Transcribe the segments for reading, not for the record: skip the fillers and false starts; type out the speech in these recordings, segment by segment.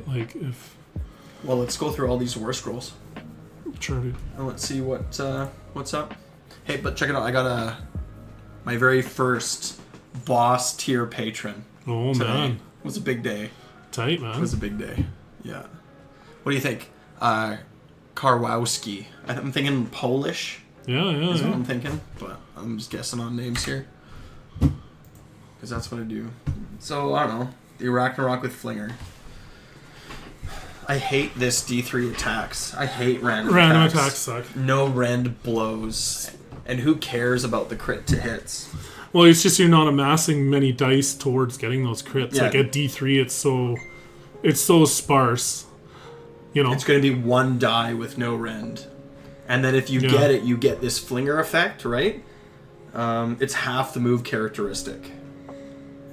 Like if. Well, let's go through all these war scrolls. Sure. And let's see what's up. Hey, but check it out. I got my very first boss tier patron. Oh today. man, It was a big day. tight man. It was a big day. Yeah. What do you think? Karwowski. I'm thinking Polish. Yeah. Is what I'm thinking, but I'm just guessing on names here. Because that's what I do. So, I don't know. The Irach Rock with Flinger. I hate this D3 attacks. I hate random attacks suck. No rend blows. And who cares about the crit to hits? Well, it's just you're not amassing many dice towards getting those crits. Yeah. Like at D3, it's so sparse. You know, It's going to be one die with no rend. And then if you get it, you get this Flinger effect, right? It's half the move characteristic.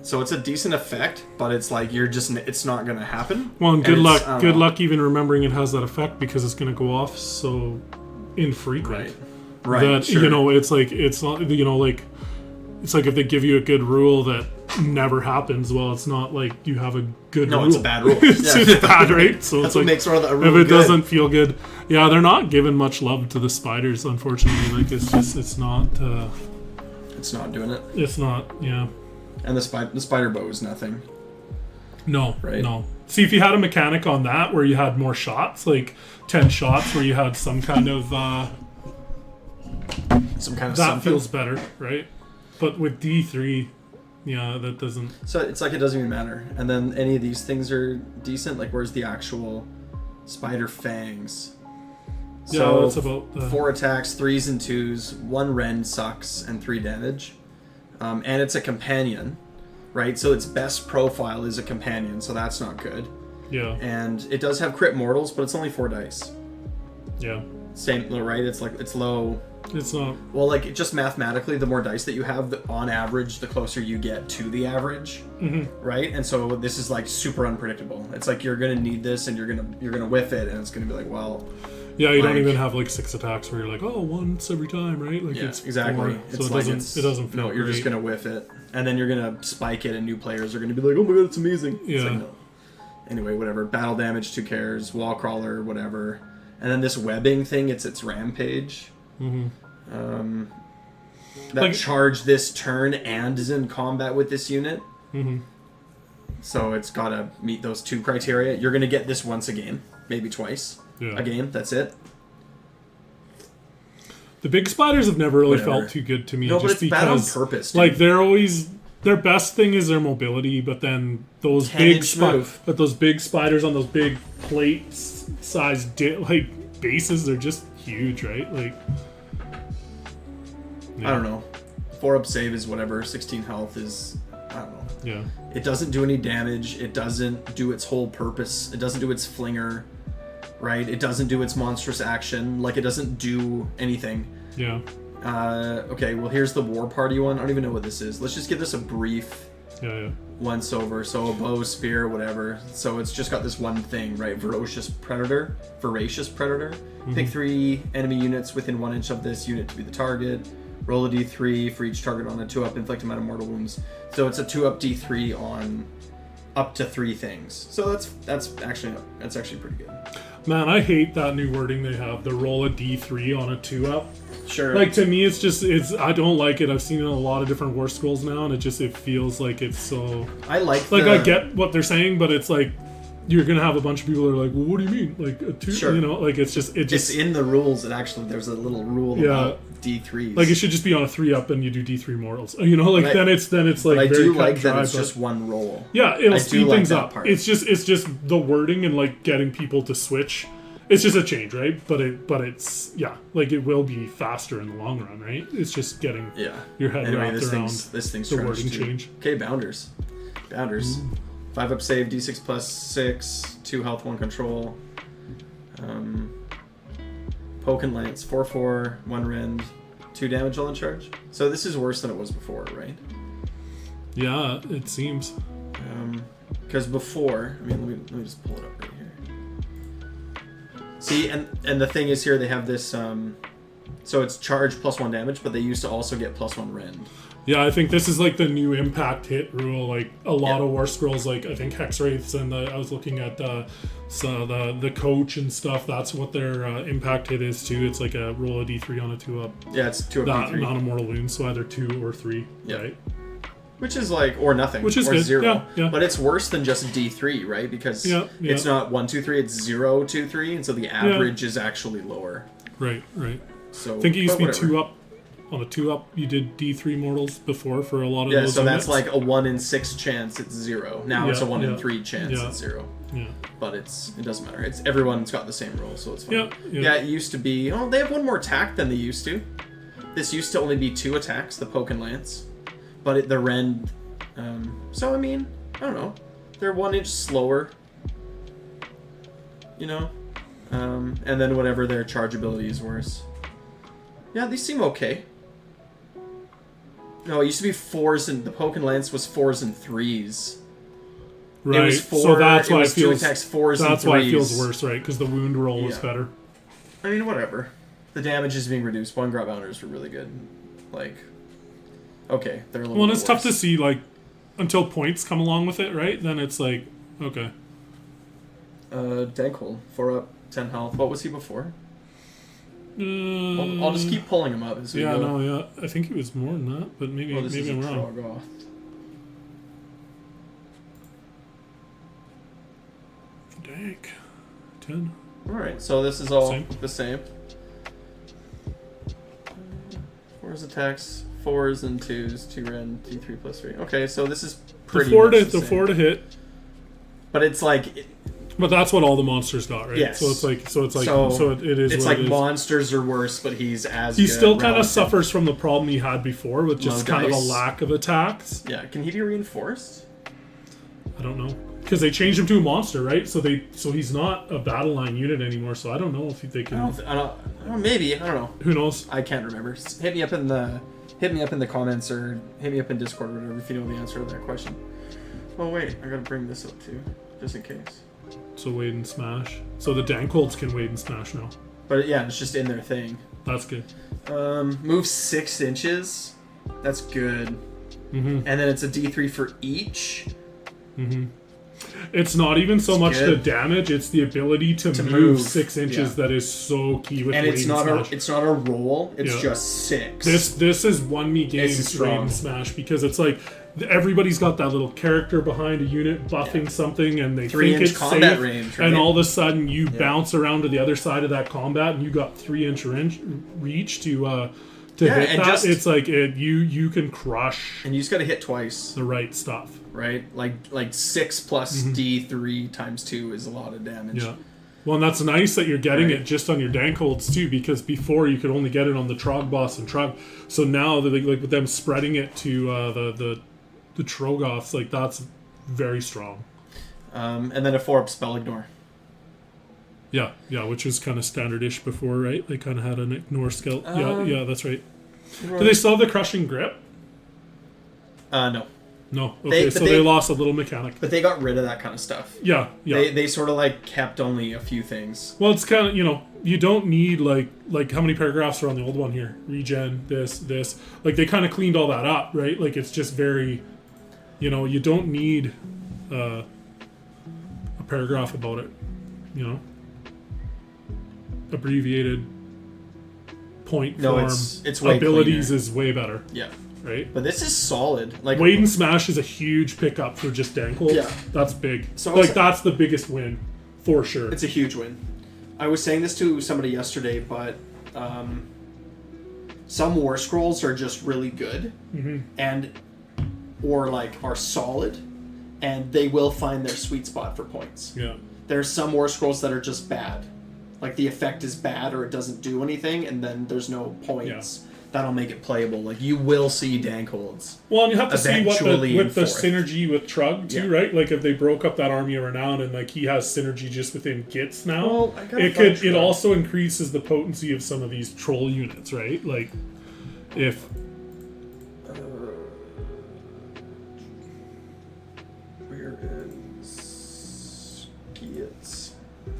So it's a decent effect, but it's like it's not going to happen. Well, and good luck. Good luck even remembering it has that effect because it's going to go off so infrequent. Right. That Sure. it's like it's not it's like if they give you a good rule that never happens. Well, it's not like you have a good rule. No, it's a bad rule. It's bad, right? So That's it's what like makes one of the if it doesn't feel good, yeah, they're not giving much love to the spiders. Unfortunately, like it's not. It's not doing it. It's not. Yeah. And the spider bow is nothing. No, right? No. See, if you had a mechanic on that where you had more shots, like 10 shots, where you had some kind of that something. feels better, right? But with D3, yeah, that doesn't. So it's like it doesn't even matter. And then any of these things are decent. Like where's the actual spider fangs? Yeah, So that's about 4 attacks, 3s and 2s, 1 rend sucks, and 3 damage. And it's a companion, right? So its best profile is a companion, so that's not good. Yeah. And it does have crit mortals, but it's only 4 dice. Yeah. Same, right? It's low. It's not. Well, like just mathematically, the more dice that you have, on average, the closer you get to the average, right? And so this is like super unpredictable. It's like you're gonna need this, and you're gonna whiff it, and it's gonna be like, well. Yeah, you don't even have like 6 attacks where you're like, oh, once every time, right? Like Yeah, it's exactly. 4, so it doesn't feel no, you're great. just gonna whiff it, and then you're gonna spike it, and new players are gonna be like, oh my god, it's amazing. Yeah. It's like, no. Anyway, whatever. Battle damage, 2 cares. Wall crawler, whatever. And then this webbing thing, it's rampage. That charge this turn and is in combat with this unit. So it's gotta meet those 2 criteria. You're gonna get this once a game, maybe twice. Yeah. A game, that's it. The big spiders have never really felt too good to me. No, just but it's bad on because, purpose, dude. like they're always their best thing is their mobility, but then those big those big spiders on those big plate sized like bases, they're just huge, right? Like I don't know. 4-up save is whatever. 16 health is I don't know. Yeah. It doesn't do any damage. It doesn't do its whole purpose. It doesn't do its flinger. Right? It doesn't do its monstrous action. Like, it doesn't do anything. Yeah. Okay, well, here's the war party one. I don't even know what this is. Let's just give this a brief once over. So, a bow, spear, whatever. So, it's just got this one thing, right? Voracious Predator. Pick 3 enemy units within 1 inch of this unit to be the target. Roll a d3 for each target on a 2-up. Inflict amount of mortal wounds. So, it's a 2-up d3 on up to 3 things. So, that's actually pretty good. Man, I hate that new wording they have. The roll a d3 on a 2-up. Sure. Like, to me, it's I don't like it. I've seen it in a lot of different war scrolls now, and it feels like it's so... I like I get what they're saying, but it's like, you're going to have a bunch of people that are like, well, what do you mean? Like, a 2, sure. You know, like, it's in the rules, there's a little rule about D3s. Like, it should just be on a 3-up and you do D3 mortals. You know, like, then it's like I very do like dry, that it's just one roll. Yeah, it'll speed things up. Part. It's just the wording and, like, getting people to switch. It's just a change, right? But it's like it will be faster in the long run, right? It's just getting your head wrapped around this thing's the wording change. Okay, bounders. 5-up save, d6 plus 6, 2 health, 1 control. Poke and lance, 4/4, 1 rend, 2 damage all in charge. So this is worse than it was before, right? Yeah, it seems. Because before, let me just pull it up right here. See, and the thing is here, they have this, so it's charge plus 1 damage, but they used to also get plus 1 rend. Yeah, I think this is like the new impact hit rule. Like a lot of War Scrolls, like I think Hex Wraiths, and I was looking at the coach and stuff. That's what their impact hit is too. It's like a roll a d3 on a 2-up. Yeah, it's 2-up d3. Non-immortal wounds, so either 2 or 3. Yeah. Right. Which is like, or nothing. Which is or good. 0. Yeah. But it's worse than just d3, right? Because it's not 1, 2, 3. It's 0, 2, 3, and so the average is actually lower. Right. So I think it used to be 2-up. On a 2-up, you did D3 mortals before for a lot of those. Yeah, so units. that's like a 1 in 6 chance it's 0. Now it's a 1 in 3 chance it's 0. Yeah. But it doesn't matter. Everyone's got the same rule, so it's fine. Yeah. It used to be. Oh, they have one more attack than they used to. This used to only be 2 attacks, the poke and lance, but the rend. So I mean, I don't know. They're 1 inch slower. You know, and then whatever their charge ability is worse. Yeah, these seem okay. No, it used to be 4s, and the poke and lance was 4s and 3s. Right. It was 4, so that's why it feels. 2 attacks, 4s and 3s. That's why it feels worse, right? Because the wound roll was better. I mean, whatever. The damage is being reduced. 1 grot bounders were really good. Like, okay, they're a little. Well, and it's tough to see like until points come along with it, right? Then it's like, okay. Dankhold, 4 up, 10 health. What was he before? I'll just keep pulling him up as we go. I think it was more than that, but maybe I'm wrong. Dank. 10. Alright, so this is all the same. 4's attacks, 4s and 2s, 2 rend, D3 plus 3. Okay, so this is pretty much the 4 to hit. But it's like... But that's what all the monsters got, right? Yes. So it is. It's like monsters are worse, but he's as. He still kind of suffers from the problem he had before with just kind of a lack of attacks. Yeah, can he be reinforced? I don't know, because they changed him to a monster, right? So he's not a battle line unit anymore. So I don't know if they can. I don't. Maybe I don't know. Who knows? I can't remember. Hit me up in the comments or hit me up in Discord or whatever if you know the answer to that question. Oh wait, I gotta bring this up too, just in case. So wade and smash. So the Dankholds can wade and smash now. But yeah, it's just in their thing. That's good. Move 6 inches. That's good. Mm-hmm. And then it's a D3 for each. Mm-hmm. It's not even so much the damage; it's the ability to move 6 inches that is so key with. And it's not a roll; it's just 6. This is won me games wade and smash because it's like everybody's got that little character behind a unit buffing something, and they think it's safe, range, right? and all of a sudden you bounce around to the other side of that combat, and you got 3-inch reach to hit that. It's like you can crush, and you just got to hit twice the right stuff. Right, like 6 plus D3 times 2 is a lot of damage. Yeah, well, and that's nice that you're getting it just on your Dankholds too, because before you could only get it on the Trog boss and Trog. So now like with them spreading it to the Trogoths, like that's very strong. And then a 4-up spell ignore. Yeah, which was kind of standard-ish before, right? They kind of had an ignore skill. Yeah, that's right. Do they still have the crushing grip? No. No. Okay, they lost a little mechanic. But they got rid of that kind of stuff. Yeah. They sort of like kept only a few things. Well, it's kind of, you don't need like how many paragraphs are on the old one here? Regen, this. Like they kind of cleaned all that up, right? Like it's just very, you don't need a paragraph about it, Abbreviated point form it's way abilities cleaner. Is way better. Yeah. Right? But this is solid. Like Wade and Smash is a huge pickup for just Dankhold. Yeah. That's big. So that's the biggest win, for sure. It's a huge win. I was saying this to somebody yesterday, but some War Scrolls are just really good or like are solid, and they will find their sweet spot for points. Yeah. There's some War Scrolls that are just bad. Like the effect is bad or it doesn't do anything, and then there's no points. Yeah. That'll make it playable. Like you will see Dankholds. Well, and you have to see what with the synergy with Trug too, right? Like if they broke up that army of renown and like he has synergy just within Gitz now, well, it also increases the potency of some of these troll units, right? Like if where is Gitz?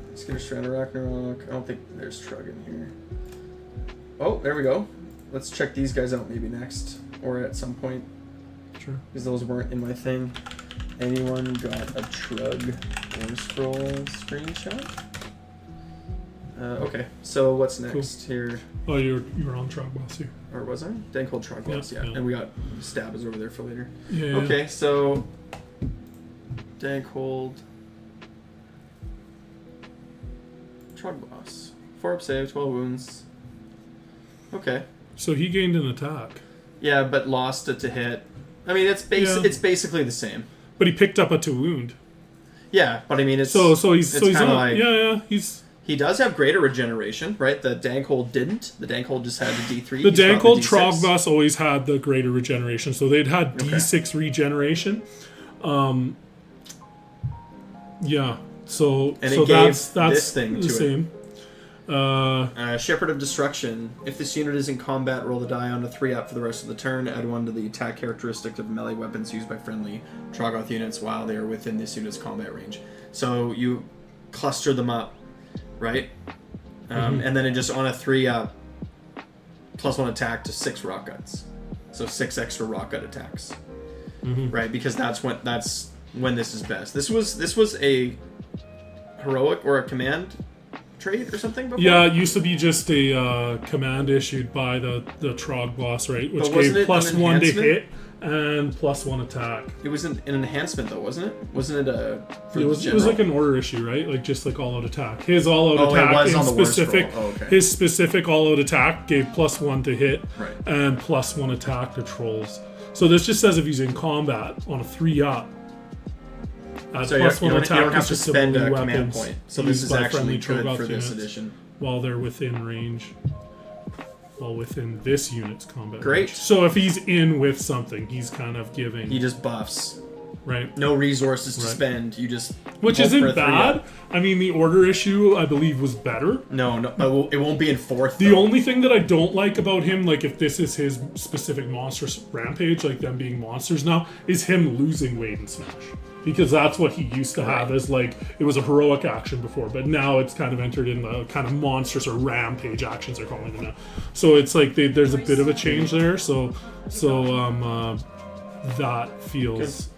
Let's get a Strand of Irach Rock. I don't think there's Trug in here. Oh, there we go. Let's check these guys out maybe next. or at some point. Sure. Because those weren't in my thing. Anyone got a Trug or Scroll screenshot? Okay, so what's next here? Oh, you were on Trog Boss here. Or was I? Dankhold Trog Boss, yeah. And we got Stavis over there for later. Yeah. Okay, so Dankhold Trog Boss. 4 up save, 12 wounds. Okay. So he gained an attack. Yeah, but lost it to hit. I mean, it's basically the same. But he picked up a 2 wound. Yeah, but I mean, it's so he's kind of like he's. He does have greater regeneration, right? The Dankhold didn't. The Dankhold just had the D3. The Dankhold Trogbus always had the greater regeneration, so they'd had D6 regeneration. Yeah. So that's this thing the to same. Shepherd of Destruction. If this unit is in combat, roll the die on a 3-up for the rest of the turn. Add 1 to the attack characteristic of melee weapons used by friendly Troggoth units while they are within this unit's combat range. So you cluster them up, right? And then it just on a 3-up, +1 attack to 6 rock guts. So 6 extra rock gut attacks, right? Because that's when this is best. This was a heroic or a command trait or something before? Yeah, it used to be just a command issued by the Trog boss, right? Which gave +1 to hit and +1 attack. It was an enhancement though, wasn't it? Wasn't it a? It was like an order issue, right? Like just like all out attack. His all out attack in specific. His specific all out attack gave +1 to hit and +1 attack to trolls. So this just says if he's in combat on a 3-up. So you don't have to spend a command point. So this is actually good for this edition. While they're within range. While within this unit's combat Great. range. So if he's in with something, he's kind of giving... He just buffs. Right. No resources to spend. You just... Which isn't bad. I mean, the order issue, I believe, was better. No, it won't be in 4th. The only thing that I don't like about him, like if this is his specific monstrous rampage, like them being monsters now, is him losing Wade and Smash. Because that's what he used to have as like, it was a heroic action before, but now it's kind of entered in the kind of monstrous or rampage actions they're calling them now. So it's like there's a bit of a change there. So that feels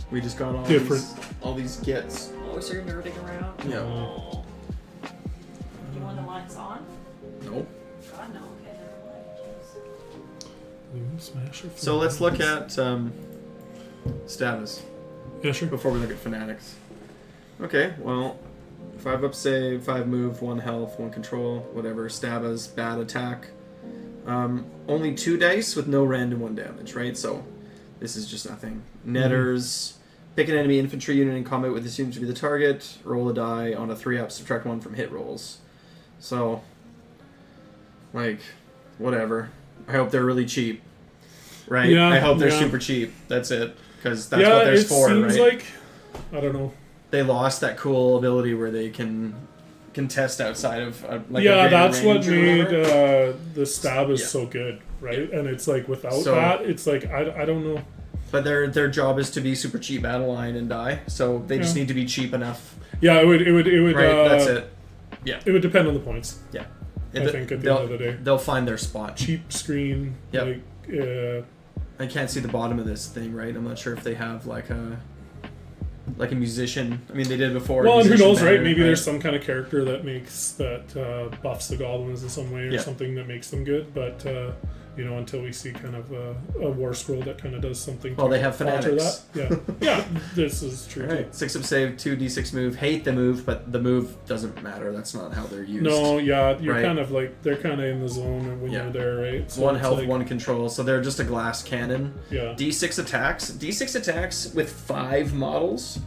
we just got different. All these gits. Oh, so you're nerding around? Yeah. Oh. Do you want the lights on? No. God, no. Okay, never mind. Jeez. So let's look at Stavis. Yeah, sure. Before we look at Fanatics. Okay, well, 5 up save, 5 move, 1 health, 1 control, whatever. Stavis, bad attack. Only 2 dice with no random 1 damage, right? So this is just nothing. Netters. Pick an enemy infantry unit in combat with this unit to be the target. Roll a die on a 3-up, subtract 1 from hit rolls. So, like, whatever. I hope they're really cheap. Right? Yeah, I hope they're super cheap. That's it. Because that's what there's for, right? Yeah, it seems like... I don't know. They lost that cool ability where they can contest outside of like that's what made the Stavis so good, right? And it's like without that, it's like I don't know. But their job is to be super cheap battle line and die, so they just need to be cheap enough. Yeah, it would. Right, that's it. Yeah, it would depend on the points. Yeah, I think at the end of the day, they'll find their spot. Cheap screen. Yeah. Like, I can't see the bottom of this thing, right? I'm not sure if they have like a musician. I mean, they did before. Well, and who knows, right? Maybe there's some kind of character that buffs the goblins in some way or something that makes them good. But until we see kind of a war scroll that kind of does something. Well, they have Fanatics. That. Yeah, this is true. Right. 6 up save, 2d6 move. Hate the move, but the move doesn't matter. That's not how they're used. No, yeah, you're kind of like they're kind of in the zone when you're there, right? So 1 health, 1 control. So they're just a glass cannon. Yeah. D6 attacks. D6 attacks with 5 models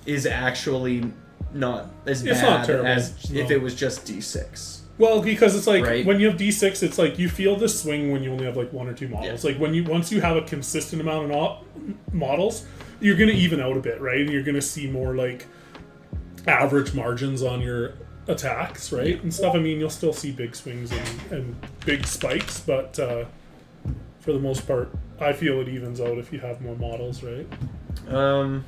is actually not as bad as if it was just D6. Well, because it's like when you have D6, it's like you feel the swing when you only have like 1 or 2 models. Like once you have a consistent amount of models, you're gonna even out a bit, right? And you're gonna see more like average margins on your attacks, right? And stuff. I mean, you'll still see big swings and big spikes, but for the most part, I feel it evens out if you have more models, right? Hold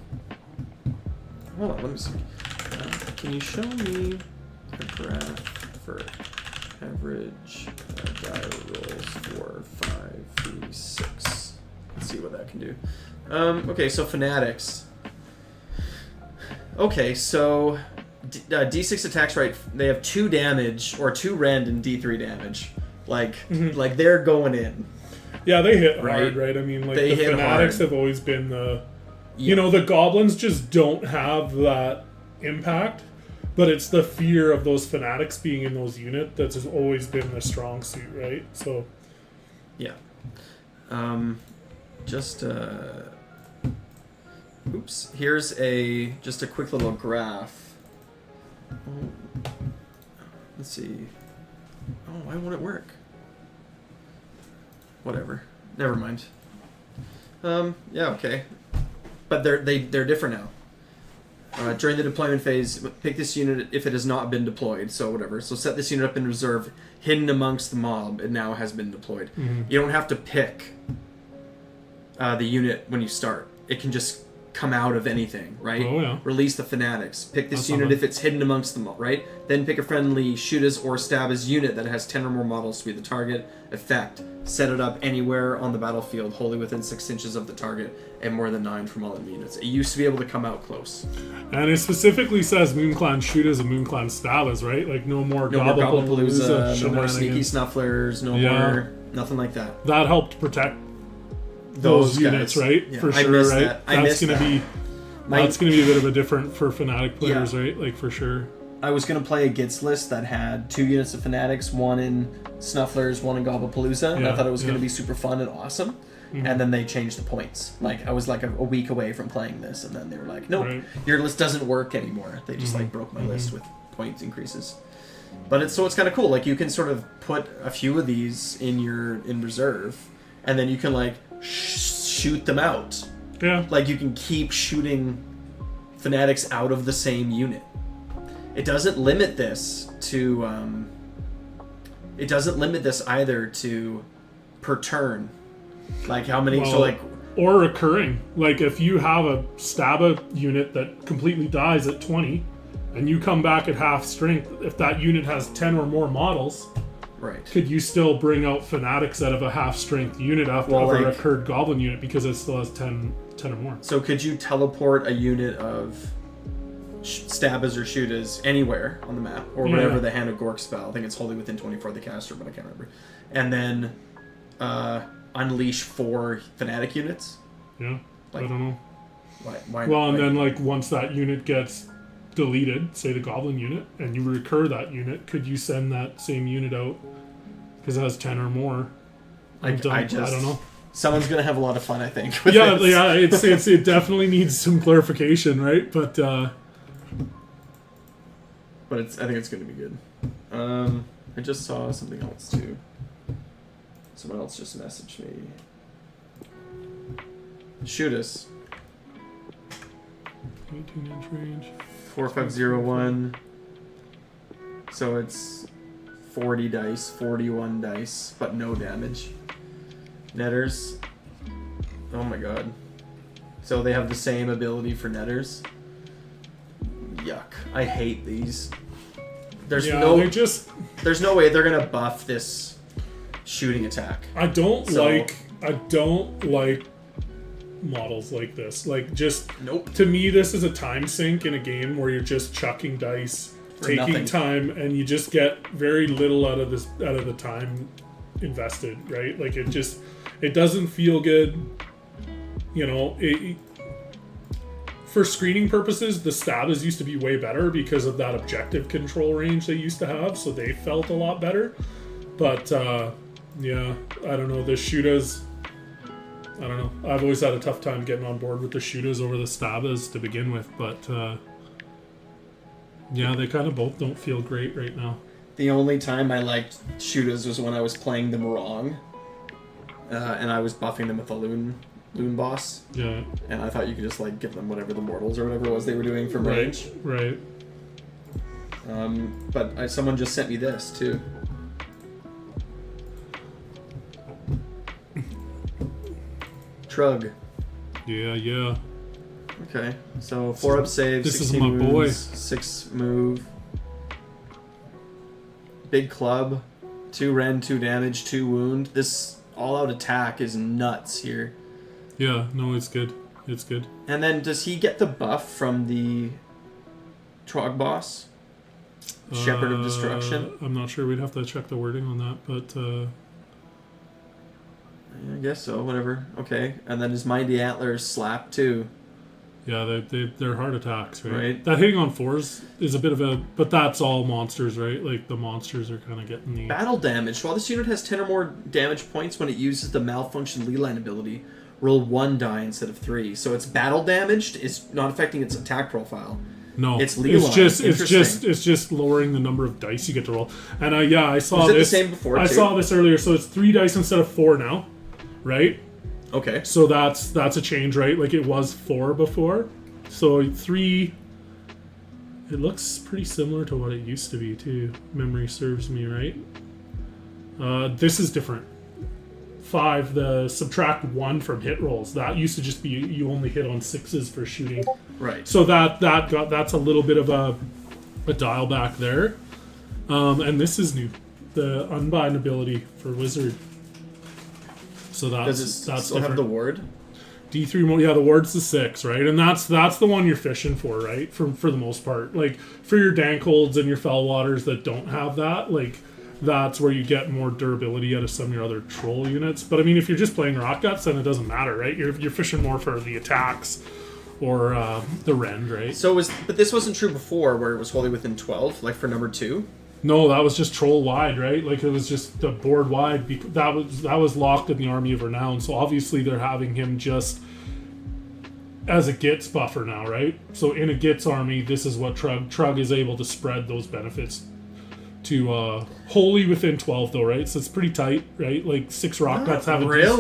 on, let me see. Can you show me a graph for Average die rolls 4, 5, 3, 6. Let's see what that can do. Okay, so fanatics. Okay, so D6 attacks, right? They have 2 damage or 2 rend and D3 damage. Like they're going in. Yeah, they hit hard, right? I mean, like the fanatics have always been the. You know, the goblins just don't have that impact, but it's the fear of those fanatics being in those units that's has always been the strong suit, right? So, yeah. Oops. Here's just a quick little graph. Let's see. Oh, why won't it work? Whatever. Never mind. Yeah, okay. But they're different now. During the deployment phase, pick this unit if it has not been deployed, so whatever. So set this unit up in reserve, hidden amongst the mob. It now has been deployed. Mm-hmm. You don't have to pick the unit when you start. It can just come out of anything, right? Oh, yeah. Release the fanatics. Pick this unit if it's hidden amongst them, right? Then pick a friendly shoot as or stab as unit that has 10 or more models to be the target. Effect. Set it up anywhere on the battlefield, wholly within 6 inches of the target, and more than 9 from all enemy units. It used to be able to come out close. And it specifically says Moonclan shoot as and Moonclan stab as, right? Like no more Gobblepalooza, no more sneaky snufflers, no more nothing like that. That helped protect those units, right? Yeah, for sure, right? That's gonna be a bit of a different for Fanatic players, right? Like for sure. I was gonna play a Gitz list that had 2 units of Fanatics, 1 in Snufflers, 1 in Gobblepalooza, and I thought it was gonna be super fun and awesome. Mm-hmm. And then they changed the points. Like I was like a week away from playing this, and then they were like, "Nope, your list doesn't work anymore." They just like broke my list with point increases. But it's kind of cool. Like you can sort of put a few of these in reserve, and then you can like shoot them out. Yeah. Like you can keep shooting Fanatics out of the same unit. It doesn't limit this to. It doesn't limit this either to per turn. Like how many? Or recurring. Like if you have a Staba unit that completely dies at 20, and you come back at half strength, if that unit has 10 or more models, right? Could you still bring out Fanatics out of a half strength unit after a recurred Goblin unit because it still has 10 or more? So could you teleport a unit of Stabas or Shootas anywhere on the map, or whatever the Hand of Gork spell? I think it's wholly within 24 of the caster, but I can't remember. And then unleash 4 Fanatic units? Yeah, I don't know. Why then like once that unit gets deleted, say the Goblin unit, and you recur that unit, could you send that same unit out because it has 10 or more? I don't know. Someone's gonna have a lot of fun, I think. It definitely needs some clarification, right? But I think it's gonna be good. I just saw something else too. Someone else just messaged me. Shoot us. 18-inch range. 4501. So it's 40 dice, 41 dice, but no damage. Netters. Oh my god. So they have the same ability for netters. Yuck. I hate these. There's no way they're gonna buff this shooting attack. I don't like models like this. Like just nope. To me, this is a time sink in a game where you're just chucking dice, taking time, and you just get very little out of the time invested, right? Like it doesn't feel good. You know, for screening purposes, the Stabas used to be way better because of that objective control range they used to have, so they felt a lot better. But yeah, I don't know. The Shootas, I don't know. I've always had a tough time getting on board with the Shootas over the Stabas to begin with, but yeah, they kind of both don't feel great right now. The only time I liked Shootas was when I was playing them wrong, and I was buffing them with a loon boss. Yeah. And I thought you could just like give them whatever the mortals or whatever it was they were doing from range. Right. But someone just sent me this too. Trug. Yeah. Okay, so 4 up save, this 16 is my moves, boy. 6 move. big club, 2 rend, 2 damage, 2 wound. This all-out attack is nuts here. Yeah, no, it's good. It's good. And then does he get the buff from the Trog boss? Shepherd of Destruction? I'm not sure. We'd have to check the wording on that, but... I guess so, whatever. Okay. And then his Mighty Antlers slap too. Yeah, they're hard attacks, right? Right. That hitting on 4s is a bit of a... But that's all monsters, right? Like, the monsters are kind of getting the... Battle damage. While this unit has 10 or more damage points when it uses the Malfunction Leyline ability, roll 1 die instead of 3. So it's battle damaged, it's not affecting its attack profile. No, it's Lilac. It's just lowering the number of dice you get to roll. And I saw Was it this. The same before, I saw this earlier, so it's 3 dice instead of 4 now, right? Okay. So that's a change, right? Like it was 4 before, so 3. It looks pretty similar to what it used to be too. Memory serves me right. This is different. 5, the subtract 1 from hit rolls. That used to just be you only hit on 6s for shooting. Right. So that's a little bit of a dial back there. And this is new. The Unbind ability for Wizard. So does it still different. have the ward? D3 mode, yeah, the ward's the 6, right? And that's the one you're fishing for, right? For the most part. Like for your Dankholds and your Fellwaters that don't have that, like that's where you get more durability out of some of your other troll units. But I mean, if you're just playing Rock Guts, then it doesn't matter, right? You're fishing more for the attacks or the rend, right? But this wasn't true before, where it was wholly within 12, like for number 2. No, that was just troll wide, right? Like it was just the board wide. That was locked in the Army of Renown. So obviously they're having him just as a Gitz buffer now, right? So in a Gitz army, this is what Trug is able to spread those benefits to wholly within 12 though, right? So it's pretty tight, right? Like 6 Rock Guts have well,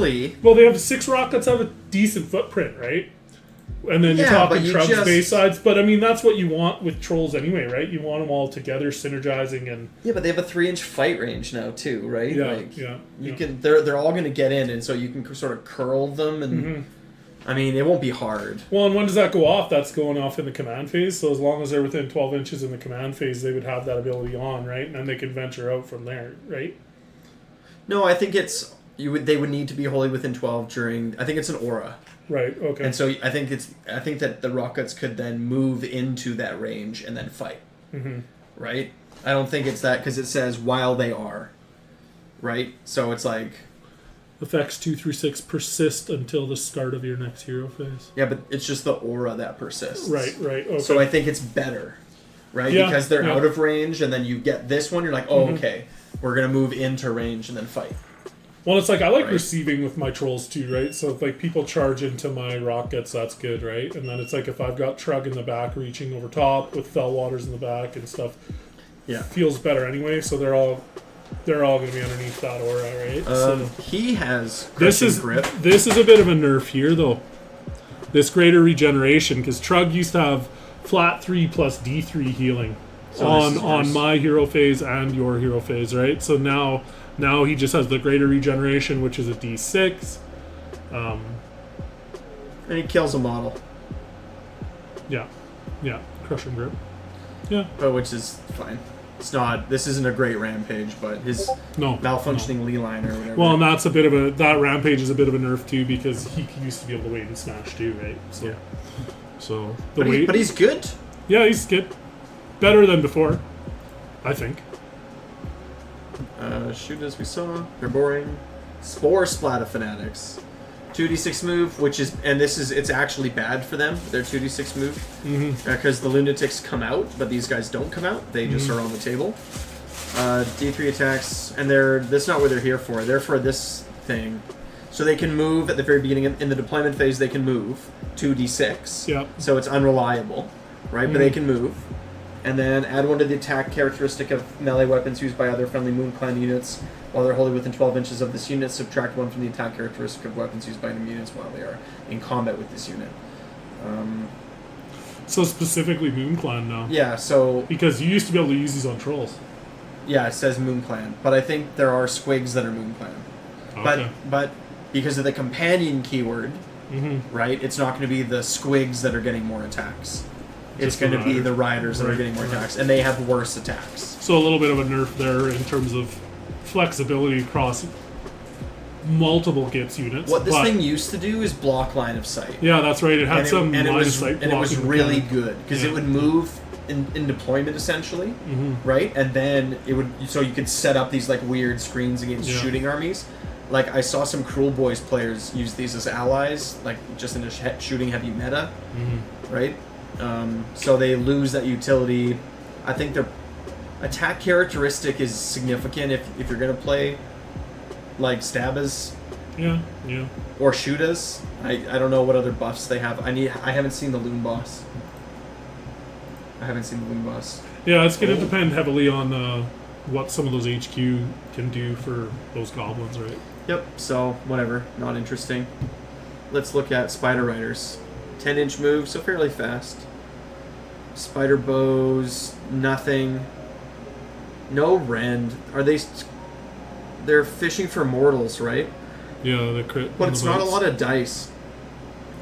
they have 6 Rock Guts have a decent footprint, right? And then you're talking Trug's base sides, but I mean that's what you want with trolls anyway, right? You want them all together, synergizing, and but they have a 3-inch fight range now too, right? Yeah, You can, they're all going to get in, and so you can sort of curl them, and I mean it won't be hard. Well, and when does that go off? That's going off in the command phase. So as long as they're within 12 inches in the command phase, they would have that ability on, right? And then they can venture out from there, right? No, I think they would need to be wholly within 12 during. I think it's an aura. Right. Okay. And so I think that the Rockets could then move into that range and then fight. Right. I don't think it's that because it says while they are. Right. So it's like effects 2 through 6 persist until the start of your next hero phase. Yeah, but it's just the aura that persists. Right. Okay. So I think it's better, right? Yeah, because they're out of range, and then you get this one. You're like, oh, okay, we're gonna move into range and then fight. Well, it's like I like receiving with my trolls too, right? So if like people charge into my rockets, that's good, right? And then it's like if I've got Trug in the back reaching over top with Fellwaters in the back and stuff, feels better anyway. So they're all going to be underneath that aura, right? So he has this is a bit of a nerf here though. This greater regeneration because Trug used to have flat 3 plus D3 healing on my hero phase and your hero phase, right? So now he just has the greater regeneration, which is a D6. And he kills a model. Yeah. Crushing grip. Yeah. But which is fine. It's not. This isn't a great rampage, but his malfunctioning Leyline or whatever. Well, and that's that rampage is a bit of a nerf too because he used to be able to wait and smash too, right? So, So but he's good. Yeah, he's good. Better than before, I think. Shoot as we saw. They're boring. Spore Splatter Fanatics. 2d6 move, it's actually bad for them, their 2d6 move. Because the lunatics come out, but these guys don't come out. They just are on the table. D3 attacks, and that's not what they're here for. They're for this thing. So they can move at the very beginning. In the deployment phase, they can move 2d6. Yeah. So it's unreliable, right? But they can move. And then add 1 to the attack characteristic of melee weapons used by other friendly Moonclan units while they're wholly within 12 inches of this unit. Subtract 1 from the attack characteristic of weapons used by enemy units while they are in combat with this unit. So specifically Moonclan now. Yeah, so... Because you used to be able to use these on trolls. Yeah, it says Moonclan. But I think there are Squigs that are Moonclan. Okay. But because of the companion keyword, right, it's not going to be the Squigs that are getting more attacks. it's going to be the riders that are getting more attacks, and they have worse attacks. So a little bit of a nerf there in terms of flexibility across multiple Gitz units. What this thing used to do is block line of sight. Yeah, that's right. It had line of sight blocking. And it was really good, because it would move in deployment, essentially, right? And then it would, so you could set up these like weird screens against shooting armies. Like, I saw some Cruel Boys players use these as allies, like, just in a shooting heavy meta, right? So they lose that utility. I think their attack characteristic is significant if you're going to play, like, Stavis. Yeah. Or Shootas. I don't know what other buffs they have. I haven't seen the Loon Boss. Yeah, it's going to depend heavily on what some of those HQ can do for those goblins, right? Yep, so whatever, not interesting. Let's look at Spider Riders. 10-inch move, so fairly fast. Spider Bows, nothing. No rend. They're fishing for mortals, right? Yeah, the crit. But it's not a lot of dice.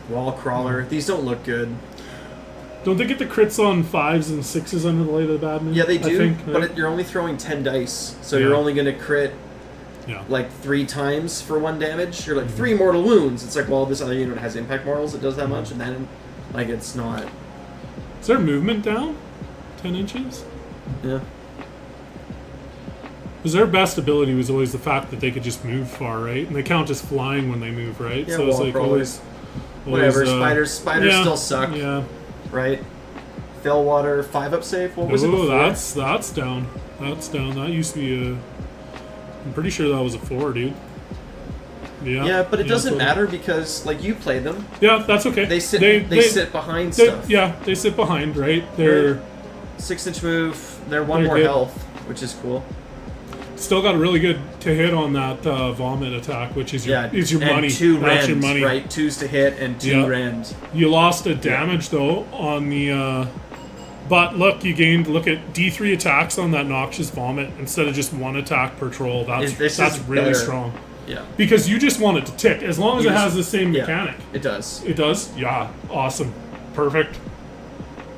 Wall Crawler, these don't look good. Don't they get the crits on 5s and 6s under the Light of the Badman? Yeah, they do, I think, but you're only throwing 10 dice, so you're only going to crit like 3 times for 1 damage. You're like 3 mortal wounds. It's like, well, this other unit has impact mortals, it does that much, and then, like, it's not. Is their movement down 10 inches? Yeah. Because their best ability was always the fact that they could just move far, right? And they count as flying when they move, right? Yeah, so it's like always whatever. Spiders still suck. Yeah. Right? Fellwater 5-up save? What was it before? That's down. That's down. That used to be a... I'm pretty sure that was a 4, dude. Yeah, but it doesn't matter because, like, you play them. Yeah, that's okay. They sit behind stuff. Yeah, they sit behind, right? They're 6-inch move. They're 1 more health, which is cool. Still got a really good to hit on that vomit attack, which is your money. 2 That's rend, your money. right? 2s to hit and 2 rend. You lost a damage though on the. But look, you gained. Look at D3 attacks on that noxious vomit instead of just 1 attack per troll. That's really better. strong. Yeah. Because you just want it to tick as long as it has the same mechanic. It does. It does. Yeah. Awesome. Perfect.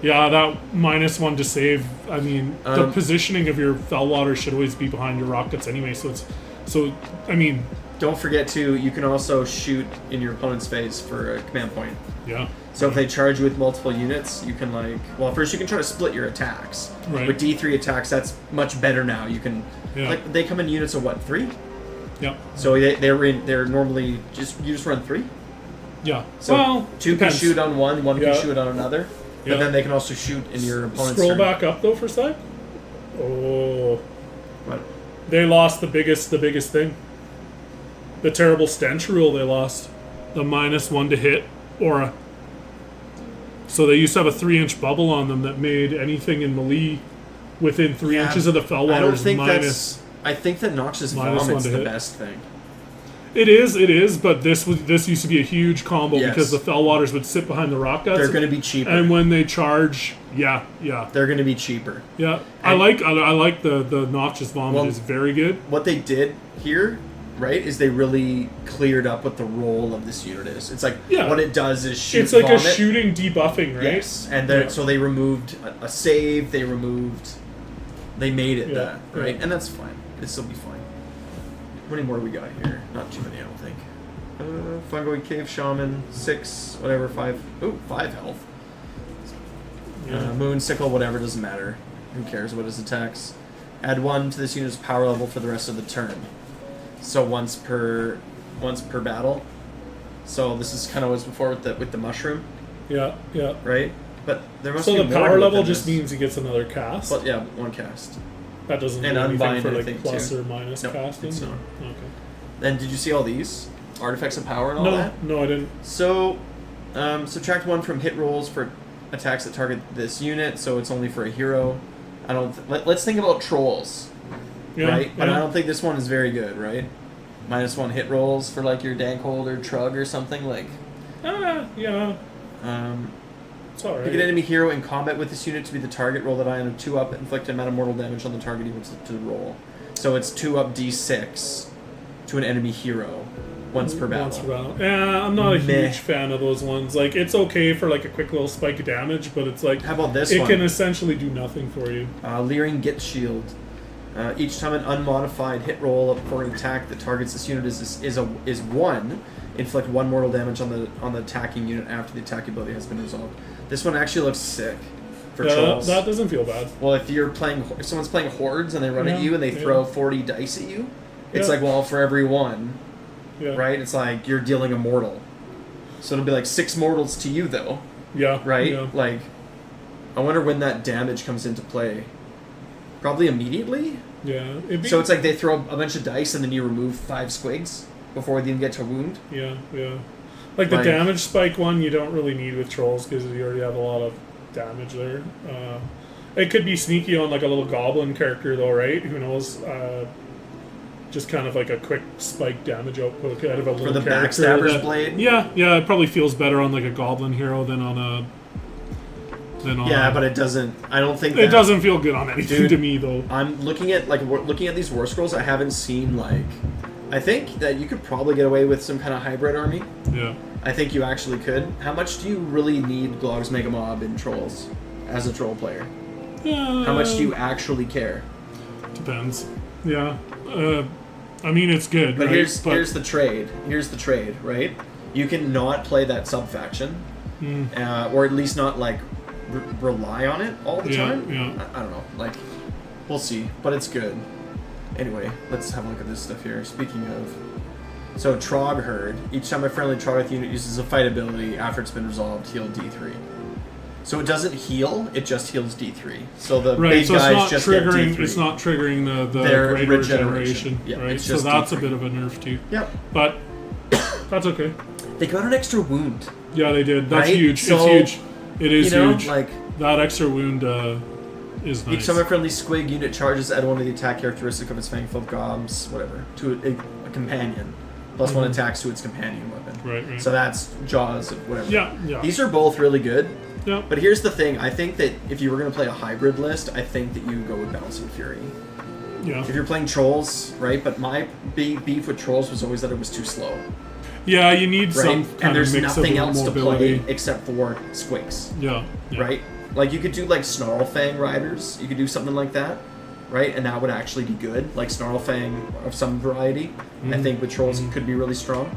Yeah, that -1 to save. I mean, the positioning of your Fellwater should always be behind your rockets anyway. So I mean, don't forget to. You can also shoot in your opponent's face for a command point. Yeah. So if they charge you with multiple units, you can first you can try to split your attacks. Right. With D3 attacks, that's much better now. You can they come in units of what, 3? Yeah. So they're normally you just run 3. Yeah. So 2 depends. can shoot on 1 can shoot on another. But then they can also shoot in your opponent's Scroll turn. back up though for a sec. Oh. What? They lost the biggest thing. The terrible stench rule they lost. The -1 to hit aura. So they used to have a 3-inch bubble on them that made anything in melee within 3 inches of the Fellwaters minus. I think that Noxious Vomit's the best thing. It is, but this used to be a huge combo because the Fellwaters would sit behind the rock guts. They're going to be cheaper, and when they charge, they're going to be cheaper. Yeah, I like the Noxious Vomit is very good. What they did here, right, is they really cleared up what the role of this unit is. It's like what it does is shoot. It's like vomit. a shooting debuffing, right? Yes, and so they removed a save. They made it that right, and that's fine. It'll still be fine. How many more do we got here? Not too many, I don't think. Fungoid Cave Shaman, 6, whatever, 5. Ooh, 5 health. Moon Sickle, whatever, doesn't matter. Who cares what his attacks? Add 1 to this unit's power level for the rest of the turn. So once per battle. So this is kind of what was before with the mushroom. Yeah. Right? But there must be more. So the power level just this. means he gets another cast. But 1 cast. That doesn't do anything for like plus or minus casting? It's not. Okay. And did you see all these? Artifacts of power and all that? No, I didn't. So, subtract 1 from hit rolls for attacks that target this unit, so it's only for a hero. Let's think about trolls, right? But I don't think this one is very good, right? -1 hit rolls for like your Dankhold or Trug or something like. Yeah. It's alright. Pick an enemy hero in combat with this unit to be the target. Roll that on a 2-up, inflict an amount of mortal damage on the target equal to the roll. So it's 2-up D6 to an enemy hero. Once per battle. Once per battle. Yeah, I'm not a huge fan of those ones. Like, it's okay for like a quick little spike of damage, but it's like... How about this one? It can essentially do nothing for you. Leering Gitz Shield. Each time an unmodified hit roll for an attack that targets this unit is 1, inflict 1 mortal damage on the attacking unit after the attack ability has been resolved. This one actually looks sick for trolls. That doesn't feel bad. Well, if someone's playing hordes and they run at you and they throw 40 dice at you, it's like, well, for every 1, right? It's like you're dealing a mortal. So it'll be like 6 mortals to you, though. Yeah. Right? Yeah. Like, I wonder when that damage comes into play. Probably immediately? Yeah. So it's like they throw a bunch of dice and then you remove 5 squigs before they even get to wound? Yeah, yeah. Like the damage spike one you don't really need with trolls because you already have a lot of damage there. It could be sneaky on like a little goblin character though, right? Who knows? Just kind of like a quick spike damage output out of a little character. For the backstabber's blade? Yeah, it probably feels better on like a goblin hero than on a... but it doesn't. I don't think it doesn't feel good on anything to me though. I'm looking at these war scrolls. I haven't seen like. I think that you could probably get away with some kind of hybrid army. Yeah. I think you actually could. How much do you really need Glog's Mega Mob in trolls as a troll player? How much do you actually care? Depends. Yeah. I mean, it's good. But right? here's the trade. Here's the trade, right? You can not play that sub faction, or at least not like. Rely on it all the time? Yeah. I don't know. Like, we'll see. But it's good. Anyway, let's have a look at this stuff here. Speaking of... So, Trog Herd. Each time a friendly Troggoth unit uses a fight ability after it's been resolved, heal D3. So it doesn't heal, it just heals D3. So the big guys just get D3. It's not triggering the their great regeneration. Yeah, right? it's So just that's D3. a bit of a nerf too. Yep. But that's okay. They got an extra wound. Yeah, they did. That's right? huge. So, it's huge. It is huge. Like, that extra wound is nice. Each time a friendly Squig unit charges, add 1 to the attack characteristic of its fang-filled gobs, whatever, to a companion. Plus 1 attacks to its companion weapon. Right. So that's Jaws of whatever. Yeah. These are both really good. Yeah. But here's the thing. I think that if you were going to play a hybrid list, I think that you go with Bouncing Fury. Yeah. If you're playing Trolls, right? But my beef with Trolls was always that it was too slow. Yeah, you need some and kind there's of mix nothing of else mobility. to play except for Squigs. Yeah. Right? Like, you could do, like, Snarlfang Riders. You could do something like that, right? And that would actually be good. Like, Snarlfang of some variety. I think with Trolls could be really strong.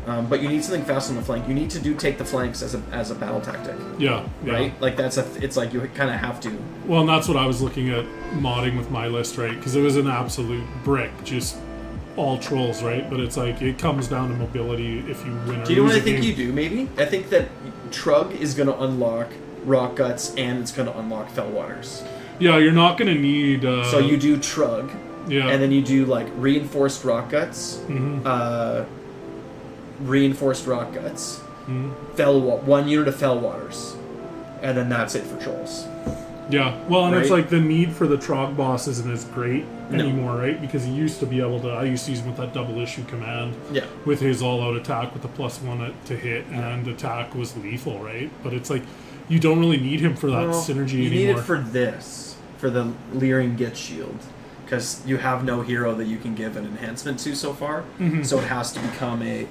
But you need something fast on the flank. You need to take the flanks as a battle tactic. Yeah. Right? Like, it's like you kind of have to. Well, and that's what I was looking at modding with my list, right? Because it was an absolute brick, just all trolls, right? But it's like, it comes down to mobility if you win or lose. Do you know what I think you do, maybe? I think that Trug is going to unlock Rock Guts and it's going to unlock Fellwaters. Yeah, you're not going to need... so you do Trug. Yeah. And then you do, like, Reinforced Rock Guts. Reinforced Rock Guts. 1 unit of Fellwaters. And then that's it for Trolls. Yeah, well, and it's like the need for the Trog boss isn't as great anymore, right? Because he used to be able to... I used to use him with that double issue command. Yeah. With his all-out attack with the +1 to hit, and attack was lethal, right? But it's like, you don't really need him for that synergy you anymore. need it for this. For the Leering Gitz Shield. Because you have no hero that you can give an enhancement to so far. So it has to become a...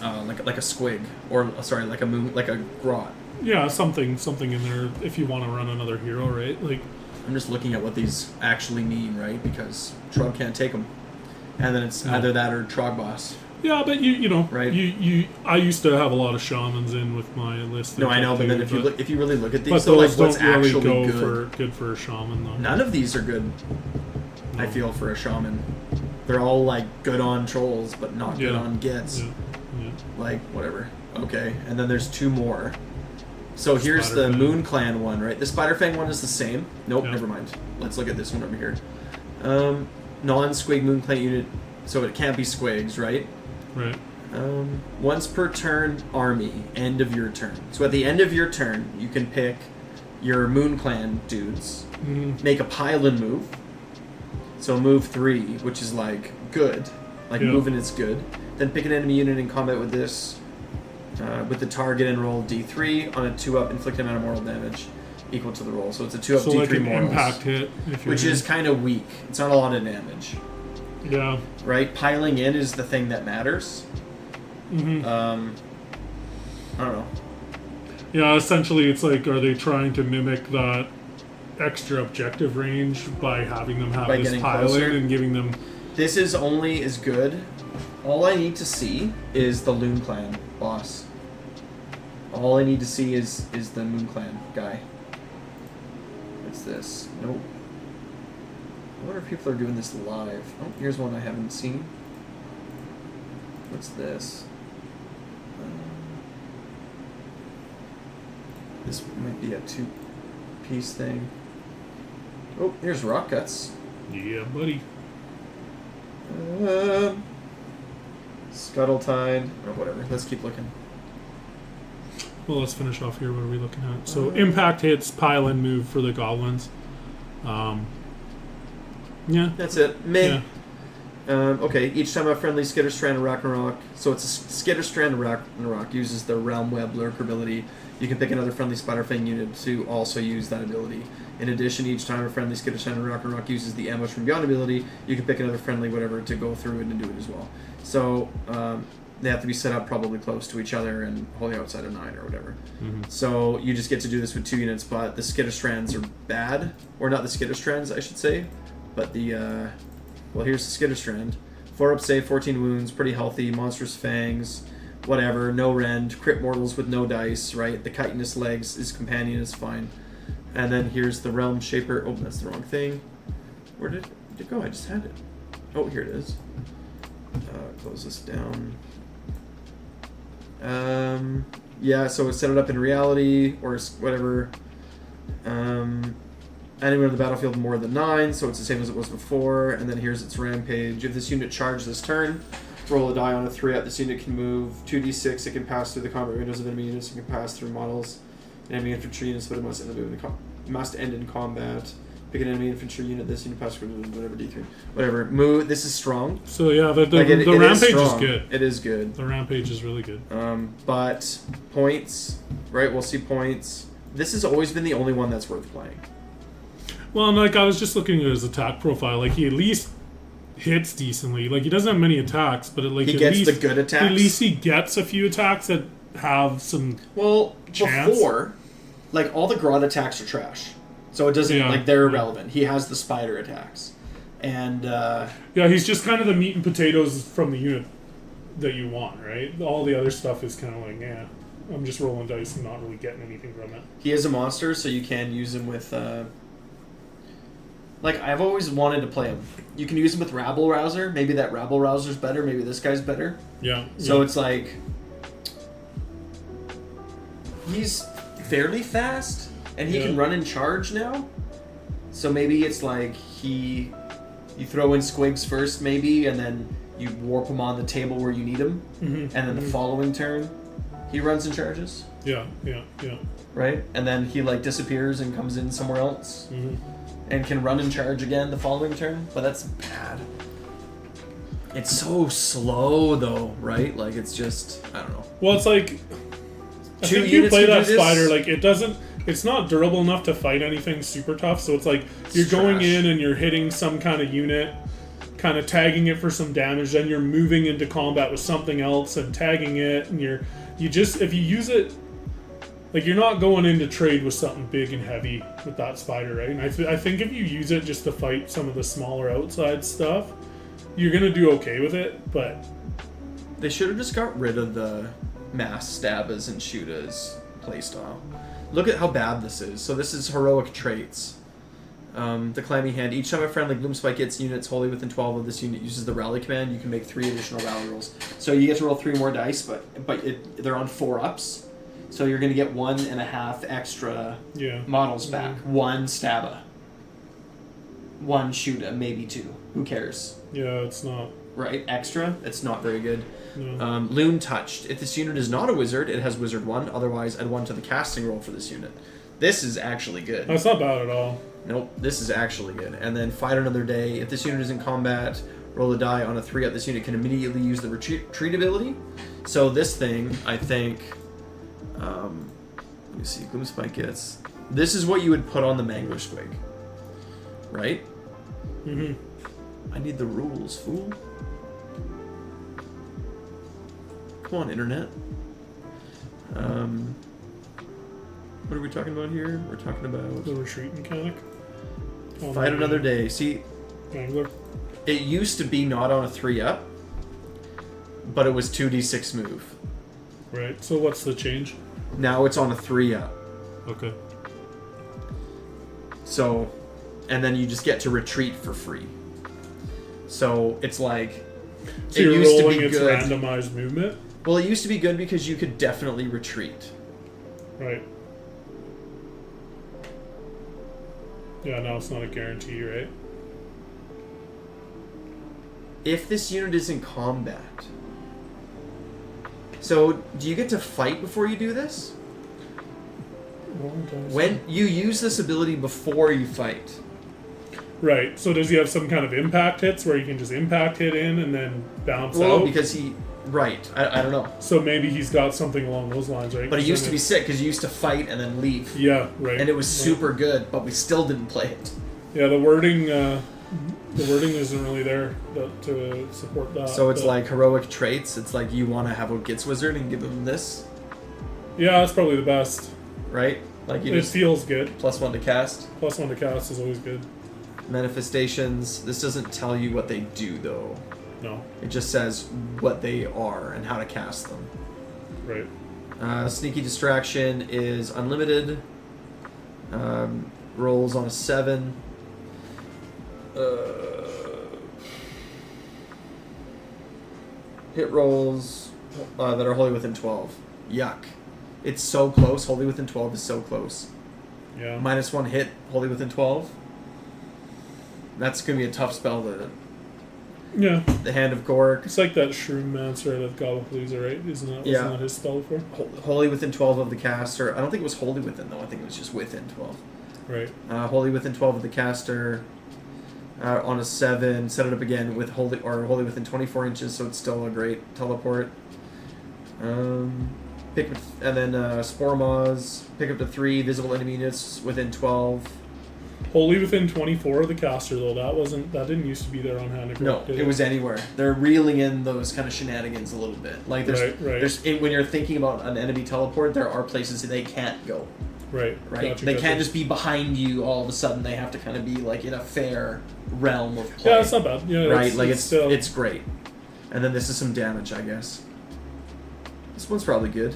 like a Squig. Or, sorry, like a Grot. Yeah, something in there if you want to run another hero, right? Like, I'm just looking at what these actually mean, right? Because Trog can't take them, and then it's either that or Trog boss. Yeah, but you know, right? I used to have a lot of shamans in with my list. No, I know, but then if you really look at these, but so those like what's don't really actually go good for a shaman though. None of these are good. No. I feel for a shaman, they're all like good on trolls, but not good on Gitz. Yeah. Like whatever. Okay, and then there's 2 more. So here's the Moonclan one, right? The Spiderfang one is the same. Nope, never mind. Let's look at this one over here. Non-Squig Moonclan unit, so it can't be Squigs, right? Right. Once per turn, army, end of your turn. So at the end of your turn, you can pick your Moonclan dudes, make a pylon move. So move 3, which is like good, like moving is good. Then pick an enemy unit in combat with this. With the target and roll D3 on a 2-up, inflict amount of mortal damage equal to the roll. So it's a 2-up D3 like an mortals, impact hit, which is kind of weak. It's not a lot of damage. Yeah. Right? Piling in is the thing that matters. Mm-hmm. I don't know. Yeah, essentially it's like, are they trying to mimic that extra objective range by having them have this pile in and giving them... This is only as good. All I need to see is the Moonclan boss. All I need to see is the Moonclan guy. What's this? Nope. I wonder if people are doing this live. Oh, here's one I haven't seen. What's this? This might be a 2-piece thing. Oh, here's Rock Guts. Yeah, buddy. Scuttle Tide. Or whatever. Let's keep looking. Well, let's finish off here. What are we looking at? So, impact hits, pile in move for the goblins. Yeah. That's it. Meh. Yeah. Okay, each time a friendly Skitter Strand of Rock. So it's a Skitter Strand of Rock uses the Realm Web Lurker ability. You can pick another friendly Spiderfang unit to also use that ability. In addition, each time a friendly Skitter Strand of Rock uses the Ambush from Beyond ability, you can pick another friendly whatever to go through it and do it as well. So they have to be set up probably close to each other and wholly outside of 9 or whatever. Mm-hmm. So you just get to do this with 2 units, but the Skitter Strands are bad. Or not the Skitter Strands, I should say. But the, well, here's the Skitter Strand. 4 up save, 14 wounds, pretty healthy, monstrous fangs, whatever, no rend, crit mortals with no dice, right? The chitinous legs, his companion is fine. And then here's the Realm Shaper. Oh, that's the wrong thing. Where did it go? I just had it. Oh, here it is. Close this down. Yeah, so set it up in reality, or whatever. Anywhere in the battlefield more than 9, so it's the same as it was before. And then here's its rampage. If this unit charged this turn, roll a die on a 3-up. This unit can move 2d6. It can pass through the combat windows of enemy units. It can pass through models and enemy infantry units, but it must end in combat. Pick an enemy infantry unit. This unit passes through whatever d3. Whatever. Move. This is strong. So yeah, the rampage is good. It is good. The rampage is really good. But points, right? We'll see points. This has always been the only one that's worth playing. Well, and like I was just looking at his attack profile. Like he at least hits decently. Like he doesn't have many attacks, but he gets the good attacks. At least he gets a few attacks that have some chance. Before, like all the Grodd attacks are trash, so it doesn't they're irrelevant. He has the spider attacks, and he's just kind of the meat and potatoes from the unit that you want, right? All the other stuff is kind of like I'm just rolling dice and not really getting anything from it. He is a monster, so you can use him with. Like, I've always wanted to play him. You can use him with Rabble Rouser. Maybe that Rabble Rouser's better. Maybe this guy's better. Yeah. So it's like... He's fairly fast, and he can run and charge now. So maybe it's like you throw in Squigs first, maybe, and then you warp him on the table where you need him. Mm-hmm. And then the following turn, he runs and charges. Yeah. Right? And then he, like, disappears and comes in somewhere else. Mm-hmm. And can run and charge again the following turn, but that's bad. It's so slow, though, right? Like, it's just, I don't know. Well, it's like, I think you play that spider, like, it's not durable enough to fight anything super tough, so it's like, you're going in and you're hitting some kind of unit, kind of tagging it for some damage, then you're moving into combat with something else and tagging it, and if you use it, like, you're not going into trade with something big and heavy with that spider, right? And I think if you use it just to fight some of the smaller outside stuff, you're going to do okay with it, but... They should have just got rid of the mass Stabbas and Shootas playstyle. Look at how bad this is. So this is heroic traits. The Clammy Hand. Each time a friendly Gloomspike Gitz units wholly within 12 of this unit uses the Rally command, you can make 3 additional rally rolls. So you get to roll 3 more dice, but they're on 4-ups. So you're going to get 1.5 extra models back. 1 Stabba. 1 Shoota, maybe 2. Who cares? Yeah, it's not... Right? Extra? It's not very good. No. Loon Touched. If this unit is not a wizard, it has Wizard 1. Otherwise, add 1 to the casting roll for this unit. This is actually good. That's not bad at all. Nope, this is actually good. And then Fight Another Day. If this unit is in combat, roll a die on a 3-up. This unit can immediately use the retreat ability. So this thing, I think... let me see, Gloomspike Gitz. This is what you would put on the Mangler Squig. Right? Mm-hmm. I need the rules, fool. Come on, internet. What are we talking about here? We're talking about the retreat mechanic. Fight another day. See, Angler. it used to be not on a 3-up, but it was 2d6 move. Right. So what's the change? Now it's on a 3-up. Okay. So, and then you just get to retreat for free. So it's like So it you're used to rolling be its good. randomized movement. Well, it used to be good because you could definitely retreat. Right. Yeah, now it's not a guarantee, right? If this unit is in combat. So, do you get to fight before you do this? When you use this ability before you fight. Right. So does he have some kind of impact hits where you can just impact hit in and then bounce Well, out? because he... Right. I don't know. So maybe he's got something along those lines, right? But it used to be sick because you used to fight and then leave. Yeah, right. And it was super good, but we still didn't play it. Yeah, the wording isn't really there to support that. So it's like heroic traits. It's like you want to have a Gitz wizard and give him this, Yeah, that's probably the best. right? Like you It just feels good. +1 to cast. +1 to cast is always good. Manifestations. This doesn't tell you what they do though. No. It just says what they are and how to cast them. Right. Sneaky distraction is unlimited. Rolls on a 7. Hit rolls that are wholly within 12. Yuck. It's so close. Wholly within 12 is so close. Yeah. -1 hit, wholly within 12. That's going to be a tough spell to... Yeah. The Hand of Gork. It's like that Shroom-mancer out of Gobblepalooza, right? Wasn't that his spell before? Wholly within 12 of the caster. I don't think it was wholly within, though. I think it was just within 12. Right. Wholly within 12 of the caster. On a 7, set it up again with wholly within 24 inches, so it's still a great teleport. Pick up, and then Spore Maws. Pick up to 3 visible enemy units within 12. Wholly within 24 of the caster, though. That didn't used to be there on Hand of No, Gork, did it was anywhere. They're reeling in those kind of shenanigans a little bit. Like there's when you're thinking about an enemy teleport, there are places that they can't go. Right. Gotcha, They can't just be behind you all of a sudden. They have to kind of be like in a fair realm of play. Yeah, it's not bad. Yeah, right, it's great. And then this is some damage, I guess. This one's probably good.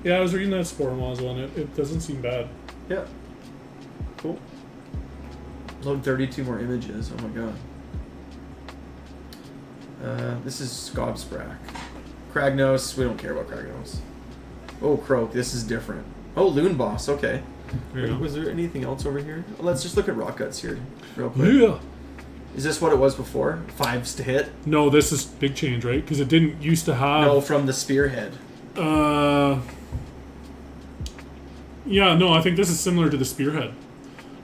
Yeah, I was reading that Spore Maws one. It doesn't seem bad. Yeah. Cool. Load 32 more images. Oh my god. This is Gobsprak. Kragnos. We don't care about Kragnos. Oh, Croak. This is different. Oh, Loon Boss. Okay. Yeah. Was there anything else over here? Let's just look at Rock Guts here real quick. Yeah. Is this what it was before? 5s to hit? No, this is big change, right? Because it didn't used to have... No, from the Spearhead. Yeah, no, I think this is similar to the Spearhead.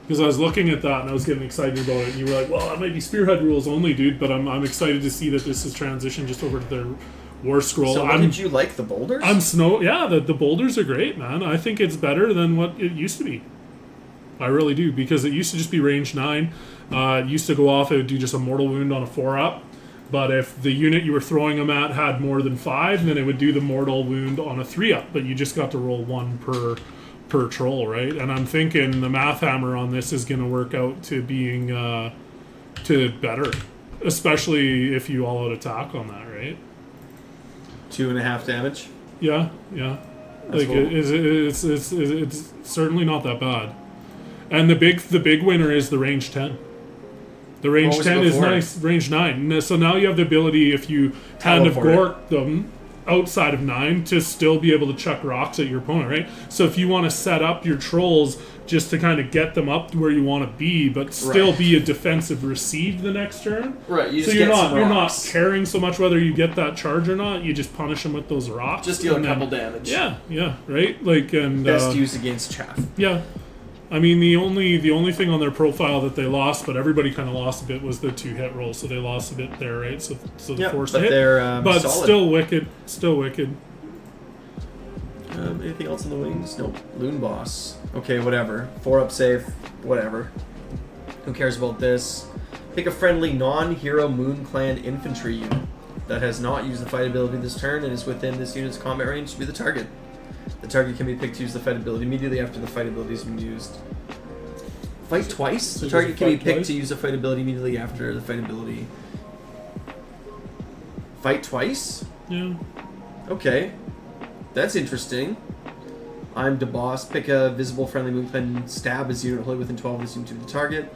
Because I was looking at that and I was getting excited about it, and you were like, well, that might be Spearhead rules only, dude, but I'm excited to see that this is transitioned just over to their War Scroll. So did you like the boulders? The boulders are great, man. I think it's better than what it used to be. I really do, because it used to just be range 9. It used to go off, it would do just a mortal wound on a 4-up. But if the unit you were throwing them at had more than 5, then it would do the mortal wound on a 3-up. But you just got to roll 1 per troll, right? And I'm thinking the math hammer on this is going to work out to being to better, especially if you all out attack on that, right? 2.5 damage. Yeah. That's Like it's certainly not that bad. And the big winner is the range 10. The range 10 is nice. Range 9. So now you have the ability, if you Hand of Gork them outside of 9, to still be able to chuck rocks at your opponent, right? So if you want to set up your trolls just to kind of get them up to where you want to be, but still be a defensive receive the next turn. Right. So you're not caring so much whether you get that charge or not. You just punish them with those rocks. Just deal a couple damage. Yeah, right. Like and best used against chaff. Yeah. I mean, the only thing on their profile that they lost, but everybody kind of lost a bit, was the 2 hit roll. So they lost a bit there, right? So the force to hit, but solid. Still wicked. Anything else on the wings? Nope. Loon Boss. Okay, whatever. 4-up safe. Whatever. Who cares about this? Pick a friendly non-hero Moonclan infantry unit that has not used the fight ability this turn and is within this unit's combat range to be the target. The target can be picked to use the fight ability immediately after the fight ability has been used. Fight twice? So The target can be picked twice? to use the fight ability immediately after the fight ability. Fight twice? Yeah. Okay. That's interesting. I'm the boss. Pick a visible friendly Moonclan stab as unit wholly within 12 of this unit to the target.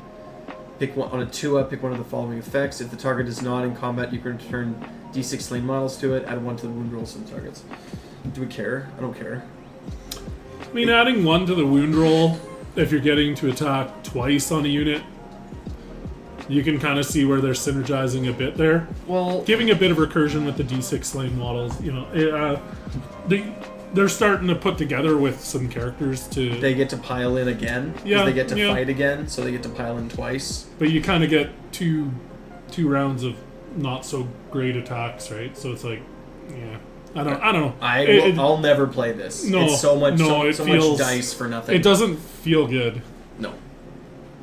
Pick one on a 2-up, pick one of the following effects. If the target is not in combat, you can return D6 slain models to it. Add 1 to the wound rolls of the targets. Do we care? I don't care. I mean, adding 1 to the wound roll, if you're getting to attack twice on a unit, you can kind of see where they're synergizing a bit there. Well, Giving a bit of recursion with the D6 slain models, you know, they're starting to put together with some characters to... they get to pile in again. 'Cause Yeah, they get to yeah. fight again, so they get to pile in twice. But you kind of get two rounds of not so great attacks, right? So it's like, yeah, I don't know. I'll never play this. No, It's so much, no, so it feels, much dice for nothing. It doesn't feel good. No,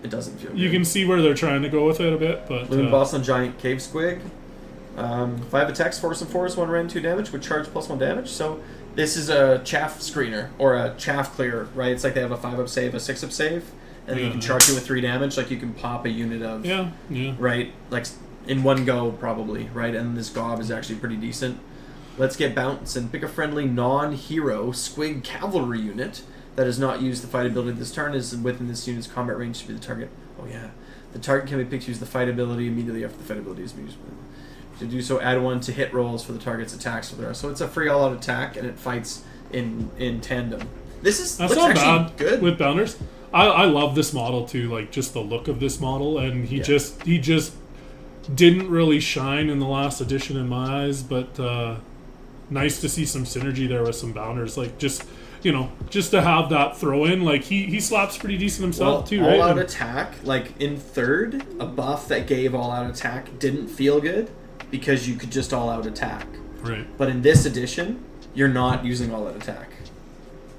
it doesn't feel. You good. can see where they're trying to go with it a bit, but Loon boss on giant cave squig. 5 attacks, force and force, 1 rand, 2 damage with charge plus 1 damage. So this is a chaff screener or a chaff clear, right? It's like they have a 5-up save, a 6-up save, and then you can charge it with 3 damage. Like you can pop a unit of yeah, right, like in one go probably, right? And this gob is actually pretty decent. Let's get bounce and pick a friendly non-hero squig cavalry unit that has not used the fight ability this turn is within this unit's combat range to be the target. Oh yeah, the target can be picked to use the fight ability immediately after the fight ability is used. To do so, add 1 to hit rolls for the target's attacks for the rest. So it's a free all-out attack, and it fights in tandem. That's not bad. Good With bounders. I love this model too, like just the look of this model, and he just didn't really shine in the last edition in my eyes, but nice to see some synergy there with some bounders, like just to have that throw in, like he slaps pretty decent himself too, right? All out attack, like in third, a buff that gave all out attack didn't feel good because you could just all out attack. Right. But in this edition, you're not using all out attack.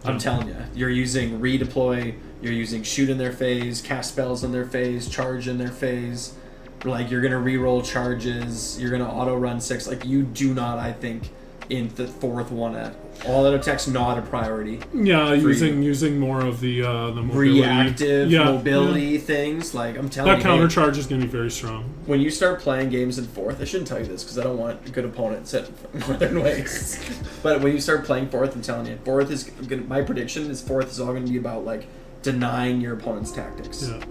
I'm telling you, you're using redeploy, you're using shoot in their phase, cast spells in their phase, charge in their phase. Like you're gonna reroll charges, you're gonna auto run 6. Like you do not, I think, in the 4th one at all out attack's not a priority. Yeah, using more of the mobility. Reactive mobility things. Like I'm telling that you, counter charge is going to be very strong. when you start playing games in 4th, I shouldn't tell you this because I don't want good opponents at Northern Ways. But when you start playing 4th, I'm telling you, 4th is my prediction is 4th is all going to be about like denying your opponent's tactics. Yeah.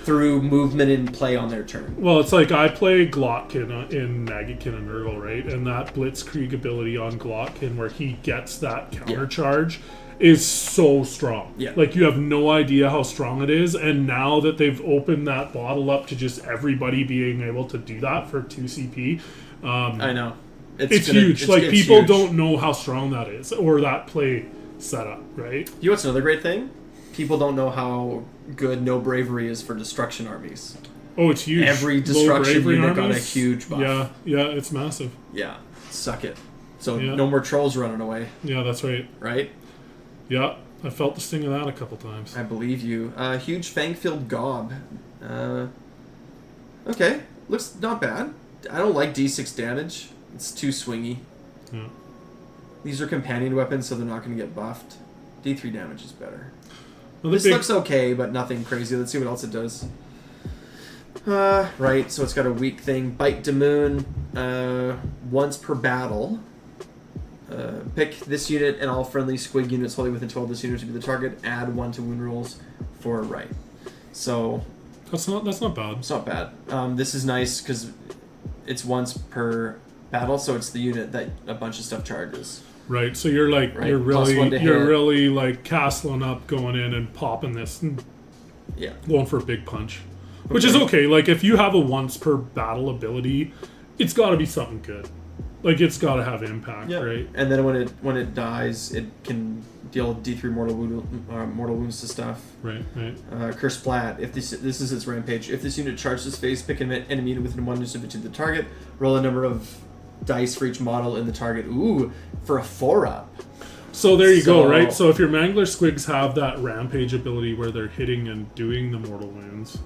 Through movement and play on their turn. Well, it's like I play Glottkin in Maggotkin and Nurgle, right? And that Blitzkrieg ability on Glottkin where he gets that counter charge is so strong. Yeah. Like you have no idea how strong it is, and now that they've opened that bottle up to just everybody being able to do that for 2 CP, I know. It's huge. It's people huge. don't know how strong that is or that play setup, right? You know what's another great thing? People don't know how good no bravery is for destruction armies. Oh, it's huge. Every destruction bravery unit got a armies, huge buff. Yeah, it's massive. Yeah, suck it. So Yeah. no more trolls running away, Yeah, that's right. right? Yeah, I felt the sting of that a couple times. I believe you. Huge fang-filled gob. Okay, looks not bad. I don't like D6 damage. It's too swingy. Yeah. These are companion weapons, so they're not going to get buffed. D3 damage is better. Another This big- looks okay, but nothing crazy. Let's see what else it does. Right, so it's got a weak thing. Bite to Moon. Once per battle. Pick this unit and all friendly squig units wholly within 12 of this unit to be the target. Add 1 to wound rolls for right. So That's not bad. it's not bad. This is nice because it's once per battle, so it's the unit that a bunch of stuff charges. Right, so you're like Right, you're plus 1 to hit. really like castling up, going in and popping this, and Yeah. going for a big punch, which is okay. Like if you have a once per battle ability, it's got to be something good. Like it's got to have impact, right? And then when it dies, it can deal D3 mortal wounds to stuff. Right. Curse Splat. If this is its rampage. If this unit charges this phase, pick an enemy within 1 inch of it to the target. Roll a number of dice for each model in the target. Ooh, for a 4-up. So there you go, right? So if your Mangler Squigs have that Rampage ability where they're hitting and doing the mortal wounds,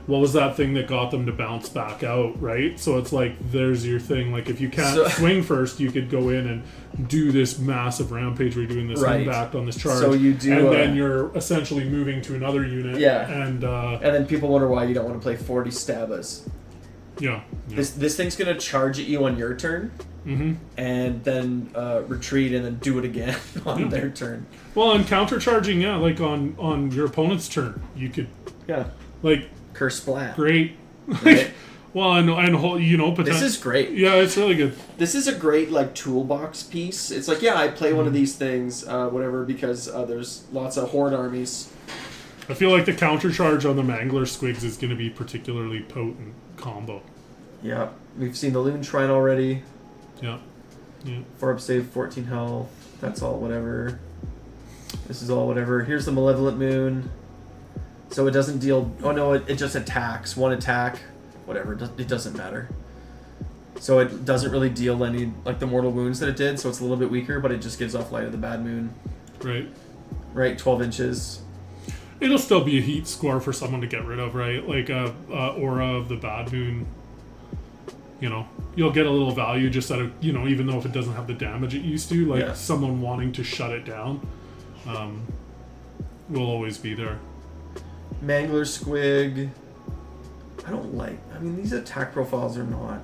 what was that thing that got them to bounce back out, right? So it's like, there's your thing. Like, if you can't swing first, you could go in and do this massive Rampage where you're doing this impact on this charge. So you do, and then you're essentially moving to another unit. Yeah. And then people wonder why you don't want to play 40 Stavis. Yeah. This thing's going to charge at you on your turn. Mm-hmm. And then retreat and then do it again on their turn. Well, and countercharging, like on your opponent's turn, you could, like, curse splat. Great. Right? Well, and this is great. Yeah, it's really good. This is a great like toolbox piece. It's like, I play one of these things, whatever, because there's lots of horde armies. I feel like the countercharge on the Mangler Squigs is going to be particularly potent combo. Yeah, we've seen the Loon Shrine already. Yeah. 4-up save, 14 health. That's all whatever. This is all whatever. Here's the Malevolent Moon. So it doesn't deal... Oh no, it just attacks. One attack. Whatever. It doesn't matter. So it doesn't really deal any... like the mortal wounds that it did, so it's a little bit weaker, but it just gives off Light of the Bad Moon. Right, 12 inches. It'll still be a heat score for someone to get rid of, right? Like a Aura of the Bad Moon... you'll get a little value just out of, even though if it doesn't have the damage it used to, like someone wanting to shut it down will always be there. Mangler Squig. These attack profiles are not,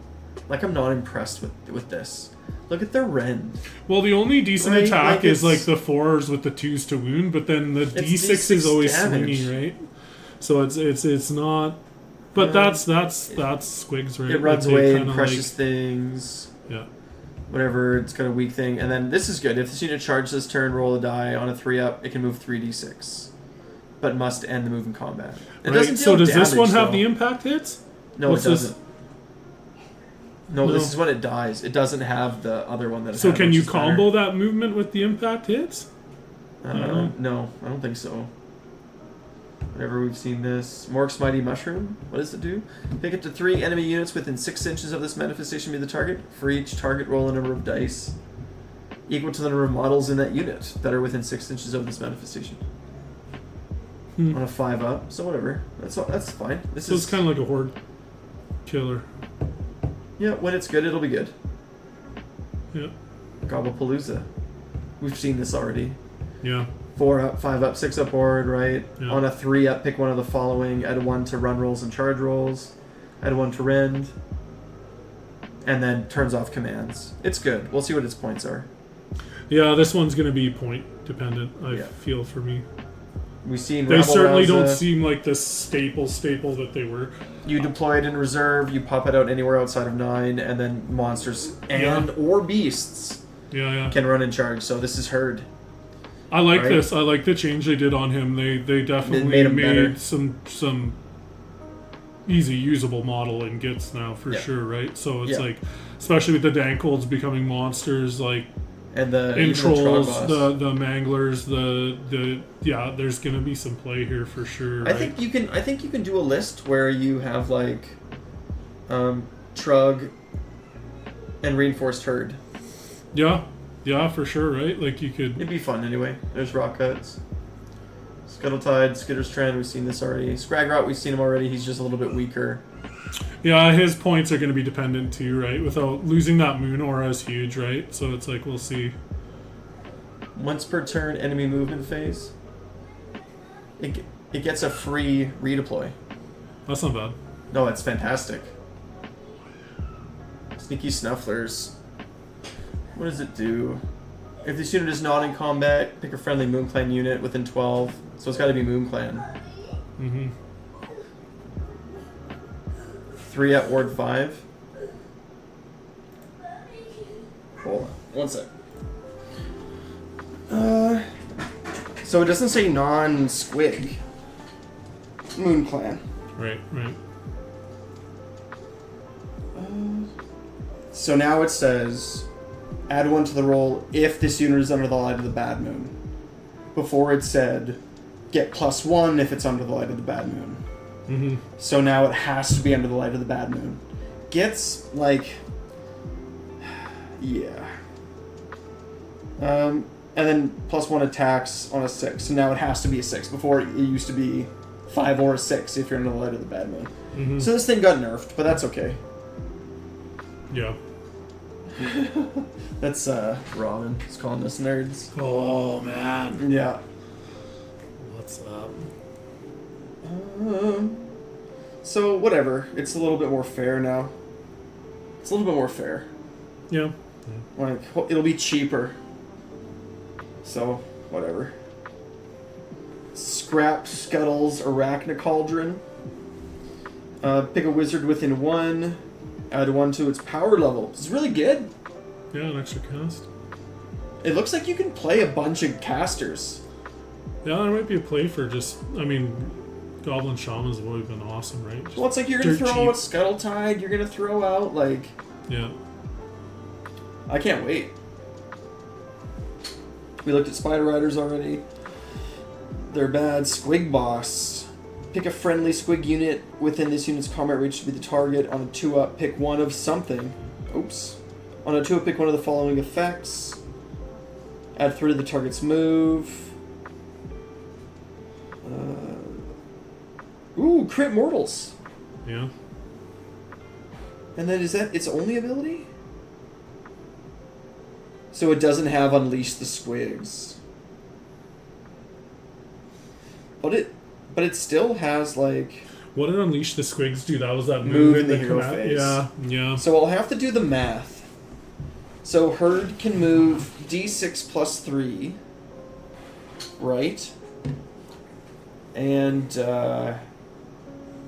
I'm not impressed with this. Look at their rend. Well, the only decent attack is like the 4s with the 2s to wound, but then the D6 is always swinging, right? So it's not... But that's Squigs, right? It runs away and crushes things. Yeah. Whatever, it's got a weak thing. And then this is good. If this unit charges this turn, roll a die. On a 3-up, it can move 3d6. But must end the move in combat. It doesn't deal does damage, this one have the impact hits? No, it doesn't. No, this is when it dies. It doesn't have the other one that it So had, can you combo that movement with the impact hits? No, I don't think so. Whenever we've seen this. Mork's Mighty Mushroom. What does it do? Pick up to 3 enemy units within 6 inches of this manifestation be the target. For each target, roll a number of dice equal to the number of models in that unit that are within 6 inches of this manifestation. On a 5-up. So whatever. That's fine. It's kind of like a horde killer. Yeah, when it's good, it'll be good. Yeah. Gobblepalooza. We've seen this already. Yeah. 4-up, 5-up, 6-up horde, right? Yeah. On a 3-up, pick one of the following. Add 1 to run rolls and charge rolls. Add 1 to rend. And then turns off commands. It's good. We'll see what its points are. Yeah, this one's going to be point dependent, I feel, for me. We've seen they certainly don't seem like the staple that they were. You deploy it in reserve, you pop it out anywhere outside of 9, and then monsters or beasts can run in charge. So this is herd. I like this. I like the change they did on him. They definitely made some easy usable model in Gitz now for sure, right? So it's like, especially with the Dankholds becoming monsters, like. And the Introlls, the Manglers, there's gonna be some play here for sure. Right? I think you can do a list where you have like Trug and Reinforced Herd. Yeah, for sure, right? Like you could. It'd be fun anyway. There's Rock Cuts, Scuttletide, Skitter's Trend. We've seen this already. Scragrot, we've seen him already. He's just a little bit weaker. Yeah, his points are going to be dependent too, right? Without losing that moon aura is huge, right? So it's like we'll see. Once per turn, enemy movement phase. It gets a free redeploy. That's not bad. No, it's fantastic. Sneaky Snufflers. What does it do? If this unit is not in combat, pick a friendly Moonclan unit within 12. So it's got to be Moonclan. Mm-hmm. 3 at Ward 5. Hold on. One sec. So it doesn't say non-Squig. Moonclan. Right. So now it says, add 1 to the roll if this unit is under the light of the Bad Moon. Before it said, get +1 if it's under the light of the Bad Moon. Mm-hmm. So now it has to be under the light of the Bad Moon. Gets, like... Yeah. And then +1 attacks on a 6. So now it has to be a 6. Before it used to be 5 or a 6 if you're in the light of the bad moon. Mm-hmm. So this thing got nerfed, but that's okay. Yeah. That's Robin. He's calling us nerds. Oh man. Yeah. What's up? So whatever. It's a little bit more fair now. It's a little bit more fair. Yeah. Like it'll be cheaper. So whatever. Scrap Scuttle's Arachna Cauldron. Pick a wizard within 1. Add 1 to its power level. It's really good. Yeah, an extra cast. It looks like you can play a bunch of casters. Yeah, there might be a play for just. I mean, Goblin Shaman's have always been awesome, right? Just Well, it's like you're gonna throw out cheap. Scuttle Tide. You're gonna throw out like. Yeah. I can't wait. We looked at Spider Riders already. They're bad. Squig Boss. Pick a friendly Squig unit within this unit's combat range to be the target. On a 2-up, pick one of something. Oops. On a 2-up, pick one of the following effects. Add 3 to the target's move. Ooh, crit mortals. Yeah. And then is that its only ability? So it doesn't have Unleash the Squigs. But it still has like What did Unleash the Squigs do? That was that Move move in the that hero come out- phase. Yeah, yeah. So I'll have to do the math. So Herd can move D6 plus 3, right? And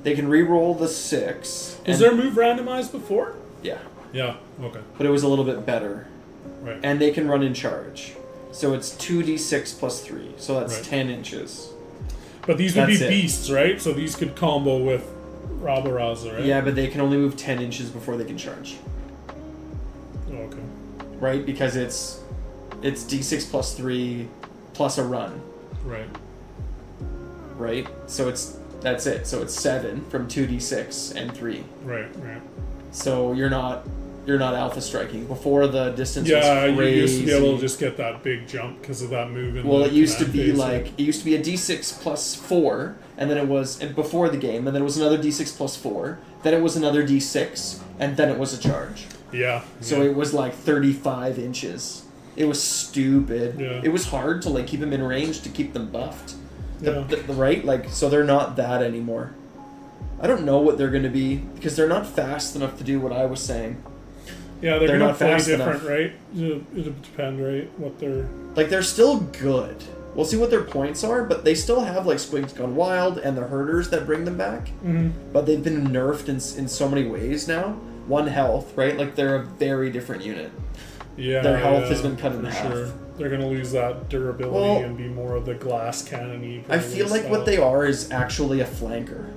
they can re-roll the 6. Is their move randomized before? Yeah, Yeah, okay. but it was a little bit better. Right. And they can run in charge. So it's 2d6 plus 3. So that's Right. 10 inches. But these would be That's it. beasts, right? So these could combo with Rabaraza, right? Yeah, but they can only move 10 inches before they can charge. Oh, okay. Right? Because it's d6 plus 3 plus a run. Right. Right? So that's it. So it's 7 from 2d6 and 3. Right, right. So you're not alpha striking. Before the distance Yeah, was you crazy. used to be able to just get that big jump because of that move. In Well, the it used to command be phase, like it used to be a d6 plus 4, and then it was before the game, and then it was another d6 plus 4, then it was another d6, and then it was a charge. Yeah. So yeah. it was like 35 inches. It was stupid. Yeah. It was hard to like keep them in range to keep them buffed. Yeah. Right? Like, so they're not that anymore. I don't know what they're going to be because they're not fast enough to do what I was saying. Yeah, they're they're gonna not play fast different, enough. right? It'll depend, right? What they're. Like, they're still good. We'll see what their points are, but they still have like Squig's Gone Wild and the herders that bring them back. Mm-hmm. But they've been nerfed in so many ways now. 1 health, right? Like, they're a very different unit. Yeah. Their health yeah, has been cut in for half. Sure. They're gonna lose that durability Well, and be more of the glass cannon-y. I feel like what they are is actually a flanker.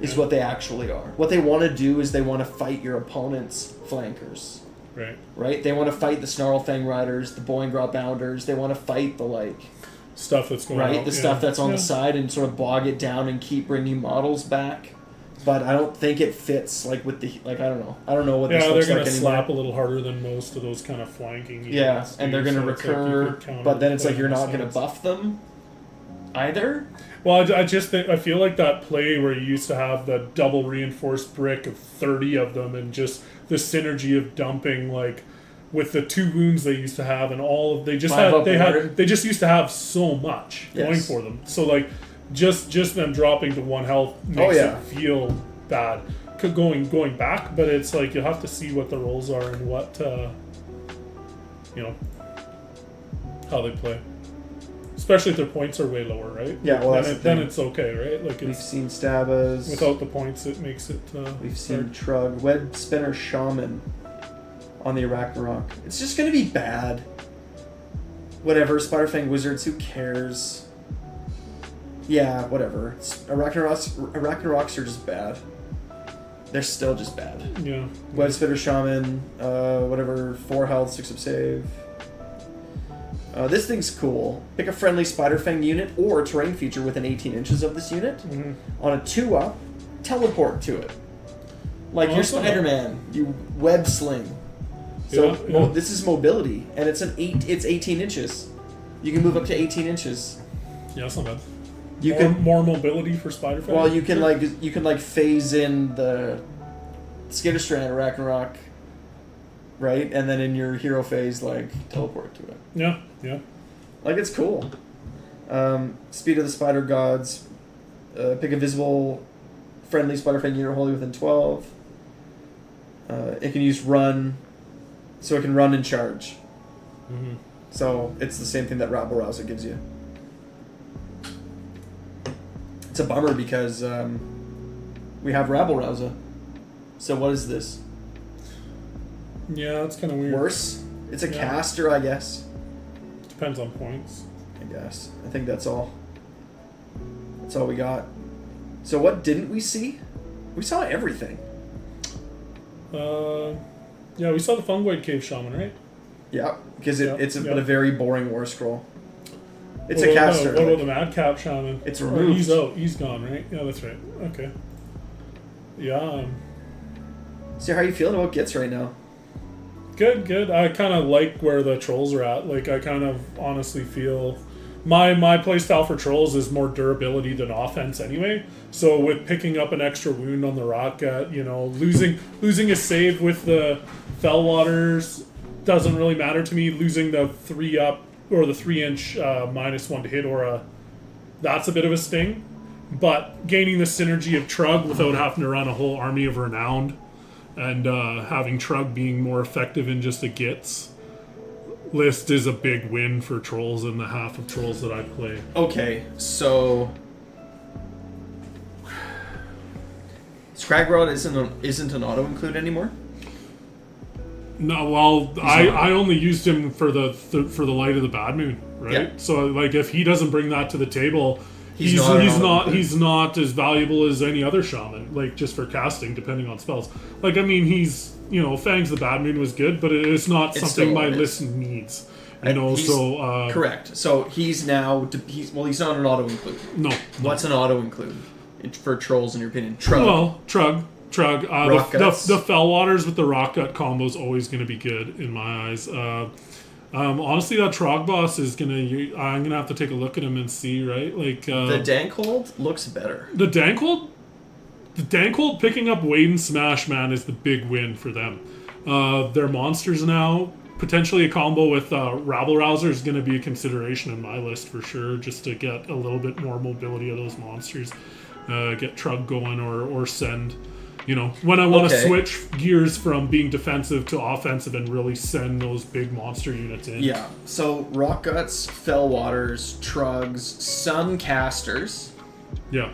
Is what they actually are. What they want to do is they want to fight your opponent's flankers. Right. Right? They want to fight the Snarlfang Riders, the Boingrot Bounders. They want to fight the like Stuff that's going right, out, the yeah. stuff that's on Yeah. the side and sort of bog it down and keep bringing models back. But I don't think it fits like with the like I don't know what this Yeah, they're looks gonna like anymore. slap a little harder than most of those kind of flanking. Yeah, units and do, they're gonna so it's like you recur, could counter but then it's like play you're in a not gonna sense. buff them either. Well, I just think I feel like that play where you used to have the double reinforced brick of 30 of them, and just the synergy of dumping like with the 2 wounds they used to have, and all of they just Five had upward. they just used to have so much going Yes. for them. So like just them dropping to 1 health makes yeah. it feel bad. Going back, but it's like you'll have to see what the rolls are and what how they play. Especially if their points are way lower, right? Yeah, well, that's the then thing. it's okay, right? Like We've it's seen Stavis. without the points, it makes it. We've seen hard. Trug, Web Spinner Shaman on the Iraq Rock. It's just gonna be bad. Whatever, Spiderfang Wizards, who cares? Yeah, whatever. Arachnarocks are just bad. They're still just bad. Yeah. Web Spinner Shaman, whatever, 4 health, 6 up save. This thing's cool. Pick a friendly Spiderfang unit or terrain feature within 18 inches of this unit. Mhm. On a 2-up, teleport to it. Like you're Awesome. Spider-Man, you web sling. So Yeah, yeah. this is mobility, and it's 18 inches. You can move up to 18 inches. Yeah, that's not bad. You More mobility for Spider Fighter? Well, you can phase in the Skitter Strand Irach Rock, right? And then in your hero phase, teleport to it. Yeah, yeah. It's cool. Speed of the Spider Gods. Pick a visible, friendly Spider Fang unit wholly within 12. It can use run, so it can run and charge. Mm-hmm. So it's the same thing that Rabble Rouser gives you. It's a bummer because we have Rabble Rouser. So what is this? Yeah, that's kind of weird. Worse? It's a caster, I guess. Depends on points. I guess. I think that's all. That's all we got. So what didn't we see? We saw everything. Yeah, we saw the Fungoid Cave Shaman, right? Yeah, because it's a very boring war scroll. It's a caster. What about the Madcap Shaman? It's removed. He's out. He's gone, right? Yeah, that's right. Okay. Yeah. So how are you feeling about Gitz right now? Good. I kind of like where the trolls are at. I kind of honestly feel my playstyle for trolls is more durability than offense anyway. So with picking up an extra wound on the rocket, losing a save with the Fell Waters doesn't really matter to me. Losing the 3-up or the 3-inch -1 to hit aura, that's a bit of a sting. But gaining the synergy of Trug without having to run a whole army of Renowned, and having Trug being more effective in just a Gitz list is a big win for trolls in the half of trolls that I play. Okay, so Scrag isn't an auto include anymore? No, well, I only used him for the Light of the Bad Moon, right? Yeah. So if he doesn't bring that to the table, he's not as valuable as any other shaman, just for casting, depending on spells. He's Fangs the Bad Moon was good, but it's not something my list needs. Correct. So he's now he's not an auto include. No. What's an auto include for trolls in your opinion? Trug. Well, Trug. The Fell Waters with the Rock Gut combo is always going to be good in my eyes. Honestly, that Trog boss is I'm gonna have to take a look at him and see, right? The Dankhold looks better. The Dankhold picking up Wade and Smash Man is the big win for them. Their monsters now, potentially a combo with Rabble Rouser is going to be a consideration in my list for sure, just to get a little bit more mobility of those monsters. Get Trug going or send, when I want to switch gears from being defensive to offensive and really send those big monster units in. Yeah, so Rock Guts, Fell Waters, Trugs, some casters. Yeah.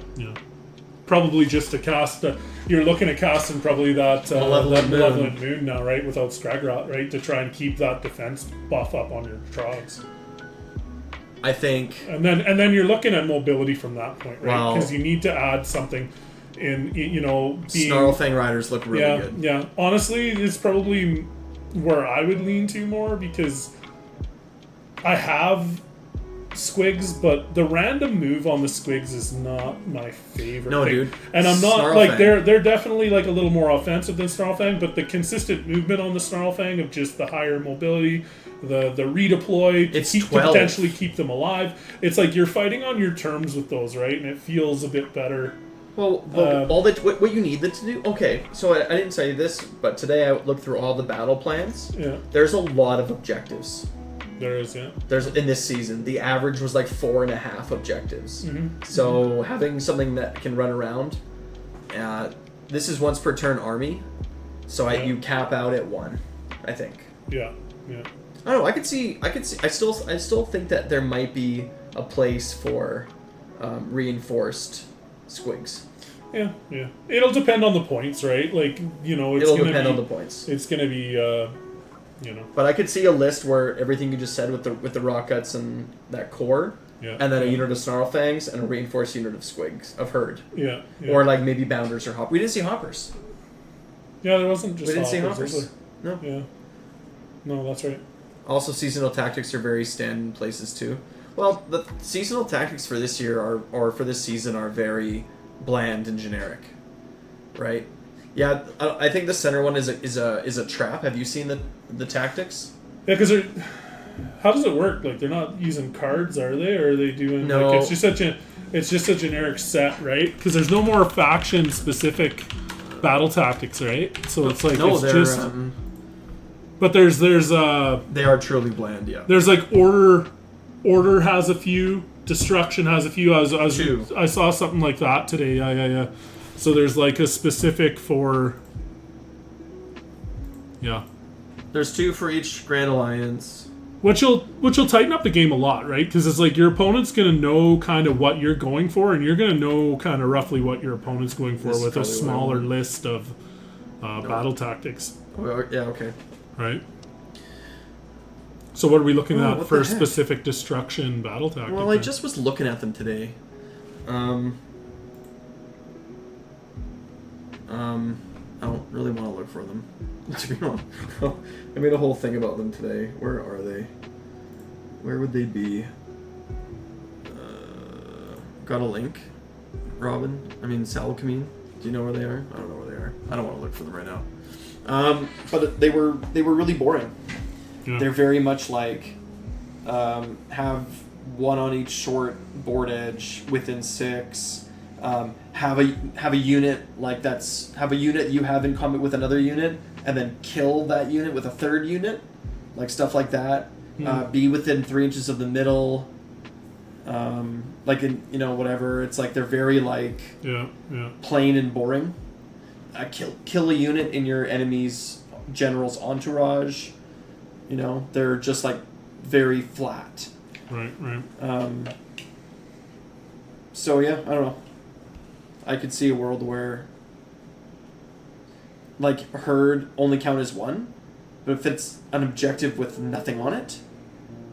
Probably just to cast. You're looking at casting probably that Malevolent Moon now, right? Without Scragrot, right? To try and keep that defense buff up on your Trogs. I think. And then you're looking at mobility from that point, right? Because you need to add something in, Snarlfang Riders look really good. Yeah. Honestly, it's probably where I would lean to more because I have Squigs, but the random move on the Squigs is not my favorite thing. Dude. And I'm not they're definitely a little more offensive than Snarlfang, but the consistent movement on the Snarlfang of just the higher mobility, the redeploy to potentially keep them alive. It's you're fighting on your terms with those, right? And it feels a bit better. Well, what you need them to do. Okay, so I didn't say this, but today I looked through all the battle plans. Yeah. There's a lot of objectives. There is, yeah. There's in this season, the average was 4.5 objectives. Mm-hmm. So having something that can run around, this is once per turn army, so you cap out at 1, I think. Yeah. I don't know. I could see. I still think that there might be a place for reinforced Squigs. Yeah. It'll depend on the points, right? It'll depend on the points. It's gonna be. But I could see a list where everything you just said with the Rock Guts and that core, and then a unit of Snarlfangs and a reinforced unit of Squigs, of Herd. Yeah. Or maybe Bounders or Hoppers. We didn't see Hoppers. Yeah, there wasn't just We didn't see Hoppers. No. Yeah. No, that's right. Also, seasonal tactics are very stand in places too. Well, the seasonal tactics for this year or for this season are very bland and generic, right? Yeah, I think the center one is a trap. Have you seen the tactics? Yeah, because how does it work? Like, they're not using cards, are they? Or are they doing... No. Like, it's just a generic set, right? Because there's no more faction-specific battle tactics, right? So it's like... No, it's they're... just... But there's they are truly bland, yeah. There's like order has a few, destruction has a few. I saw something like that today. Yeah. So there's like a specific for. Yeah. There's 2 for each Grand Alliance. Which will tighten up the game a lot, right? Because it's like your opponent's gonna know kind of what you're going for, and you're gonna know kind of roughly what your opponent's going for with a smaller list of battle tactics. Oh, yeah. Okay. Right. So what are we looking at for specific destruction battle tactic? Well, I just was looking at them today. I don't really want to look for them. To be honest, I made a whole thing about them today. Where are they? Where would they be? Got a link, Robin. I mean, Salcamine. Do you know where they are? I don't know where they are. I don't want to look for them right now. But they were really boring. Yeah. They're very much like have 1 on each short board edge within 6. Have a unit have a unit you have in combat with another unit, and then kill that unit with a 3rd unit, like stuff like that. Be within 3 inches of the middle. Like in whatever. It's like they're very like plain and boring. Kill a unit in your enemy's general's entourage. They're just like very flat. Right. So yeah, I don't know. I could see a world where like herd only count as 1, but if it's an objective with nothing on it,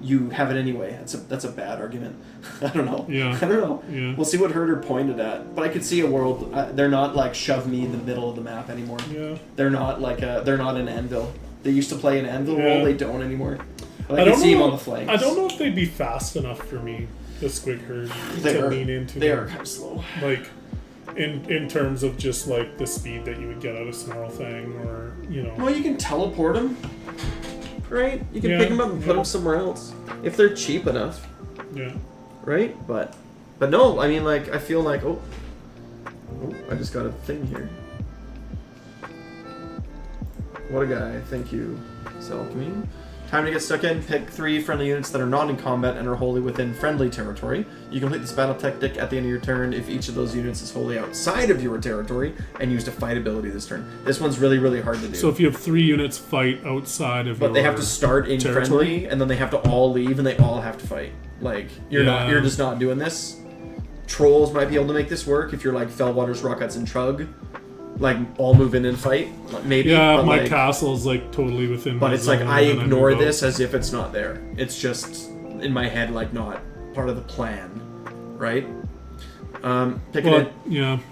you have it anyway. That's a bad argument. I don't know. Yeah. I don't know. Yeah. We'll see what herder pointed at, but I could see a world. They're not like shove me in the middle of the map anymore. Yeah. They're not an anvil. They used to play an anvil role. They don't anymore. But I don't can see know, them on the flanks. I don't know if they'd be fast enough for me, the Squig herd, to lean into. They are kind of slow. Like, in terms of just like the speed that you would get out of Snarl Thing, or Well, you can teleport them, right? You can pick them up and put them somewhere else if they're cheap enough. Yeah. Right, but no. I mean, like I feel like oh, I just got a thing here. What a guy. Thank you, Selkmean. Time to get stuck in. Pick 3 friendly units that are not in combat and are wholly within friendly territory. You complete this battle tactic at the end of your turn if each of those units is wholly outside of your territory and used a fight ability this turn. This one's really, really hard to do. So if you have 3 units fight outside of but they have to start in territory? friendly, and then they have to all leave, and they all have to fight. Like, you're just not doing this. Trolls might be able to make this work if you're like Fellwaters, Rockhuts, and Trug. Like, all move in and fight, maybe. Yeah, but my like, castle's like totally within. But it's like I ignore this as if it's not there. It's just in my head, like not part of the plan, right? Pick an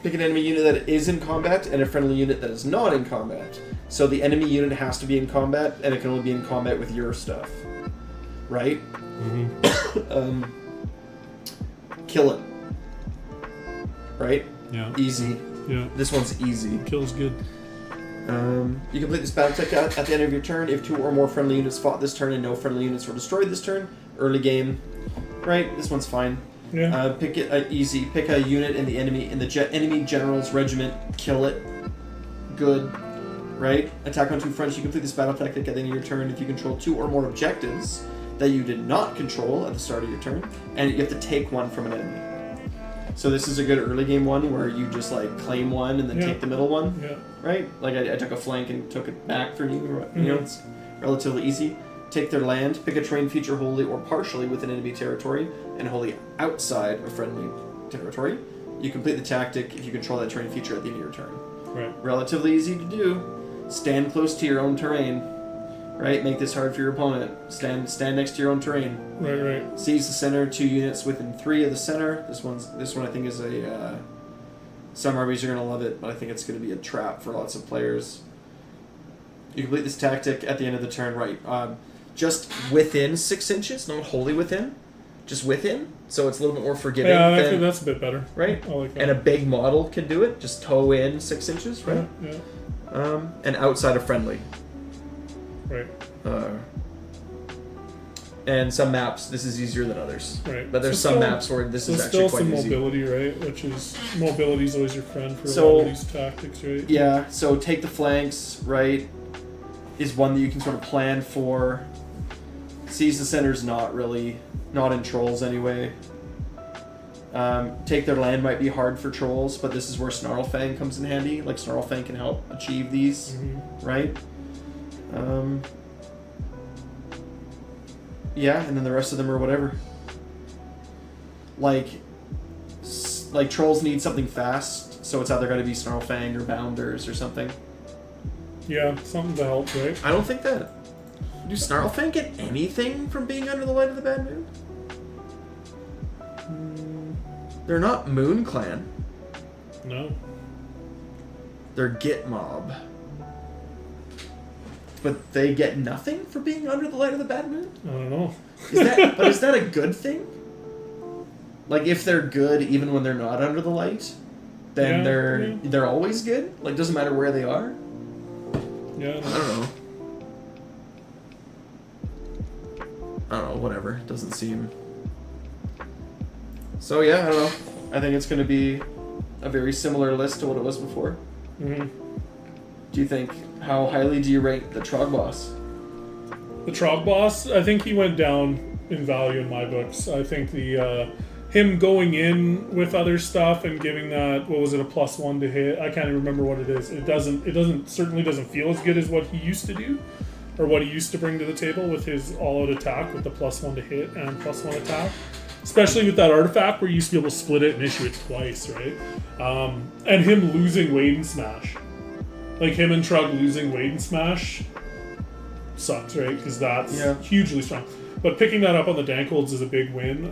enemy unit that is in combat and a friendly unit that is not in combat. So the enemy unit has to be in combat, and it can only be in combat with your stuff, right? Mm-hmm. Kill it, right? Yeah. Easy. Yeah. This one's easy. Kill's good. You complete this battle tech at the end of your turn if 2 or more friendly units fought this turn and no friendly units were destroyed this turn. Early game, right? This one's fine. Yeah. Pick it easy. Pick a unit in the enemy enemy general's regiment. Kill it. Good. Right. Attack on 2 fronts. You complete this battle tactic at the end of your turn if you control 2 or more objectives that you did not control at the start of your turn, and you have to take 1 from an enemy. So this is a good early game one where you just like claim 1 and then take the middle one. Yeah. Right? Like I took a flank and took it back from you. You know, it's relatively easy. Take their land, pick a terrain feature wholly or partially within enemy territory and wholly outside of friendly territory. You complete the tactic if you control that terrain feature at the end of your turn. Right. Relatively easy to do. Stand close to your own terrain. Right? Make this hard for your opponent. Stand next to your own terrain. Right. Seize the center, 2 units within 3 of the center. This one I think is a some armies are gonna love it, but I think it's gonna be a trap for lots of players. You complete this tactic at the end of the turn, right? Just within 6 inches, not wholly within, just within. So it's a little bit more forgiving. Yeah, I think that's a bit better. Right? I like that. And a big model can do it. Just toe in 6 inches, right? Yeah. And outside of friendly. Right. And some maps, this is easier than others. Right. But there's So some still- maps where this So is actually still quite some easy. mobility, right? Which is mobility's always your friend for a So- lot of these tactics, right? Yeah, so take the flanks, right, is one that you can sort of plan for. Seize the center's not in trolls anyway. Take their land might be hard for trolls, but this is where Snarlfang comes in handy. Like, Snarlfang can help achieve these, right? Yeah, and then the rest of them are whatever. Like trolls need something fast, so it's either got to be Snarlfang or Bounders or something. Yeah, something to help, right? I don't think that... Do Snarlfang get anything from being under the light of the bad moon? They're not Moonclan. No. They're Git Mob. But they get nothing for being under the light of the bad moon? I don't know. Is that a good thing? Like, if they're good even when they're not under the light, then they're always good? Like, doesn't matter where they are? Yeah. I don't know, whatever. It doesn't seem... So yeah, I don't know. I think it's going to be a very similar list to what it was before. Mm-hmm. Do you think... How highly do you rate the Trog boss? The Trog boss, I think he went down in value in my books. I think the him going in with other stuff and giving that, what was it, a +1 to hit? I can't even remember what it is. It certainly doesn't feel as good as what he used to do, or what he used to bring to the table with his all-out attack with the +1 to hit and +1 attack. Especially with that artifact where you used to be able to split it and issue it twice, right? And him losing Wade and Smash. Like, him and Trug losing Wade and Smash sucks, right? Because that's hugely strong. But picking that up on the Dankholds is a big win.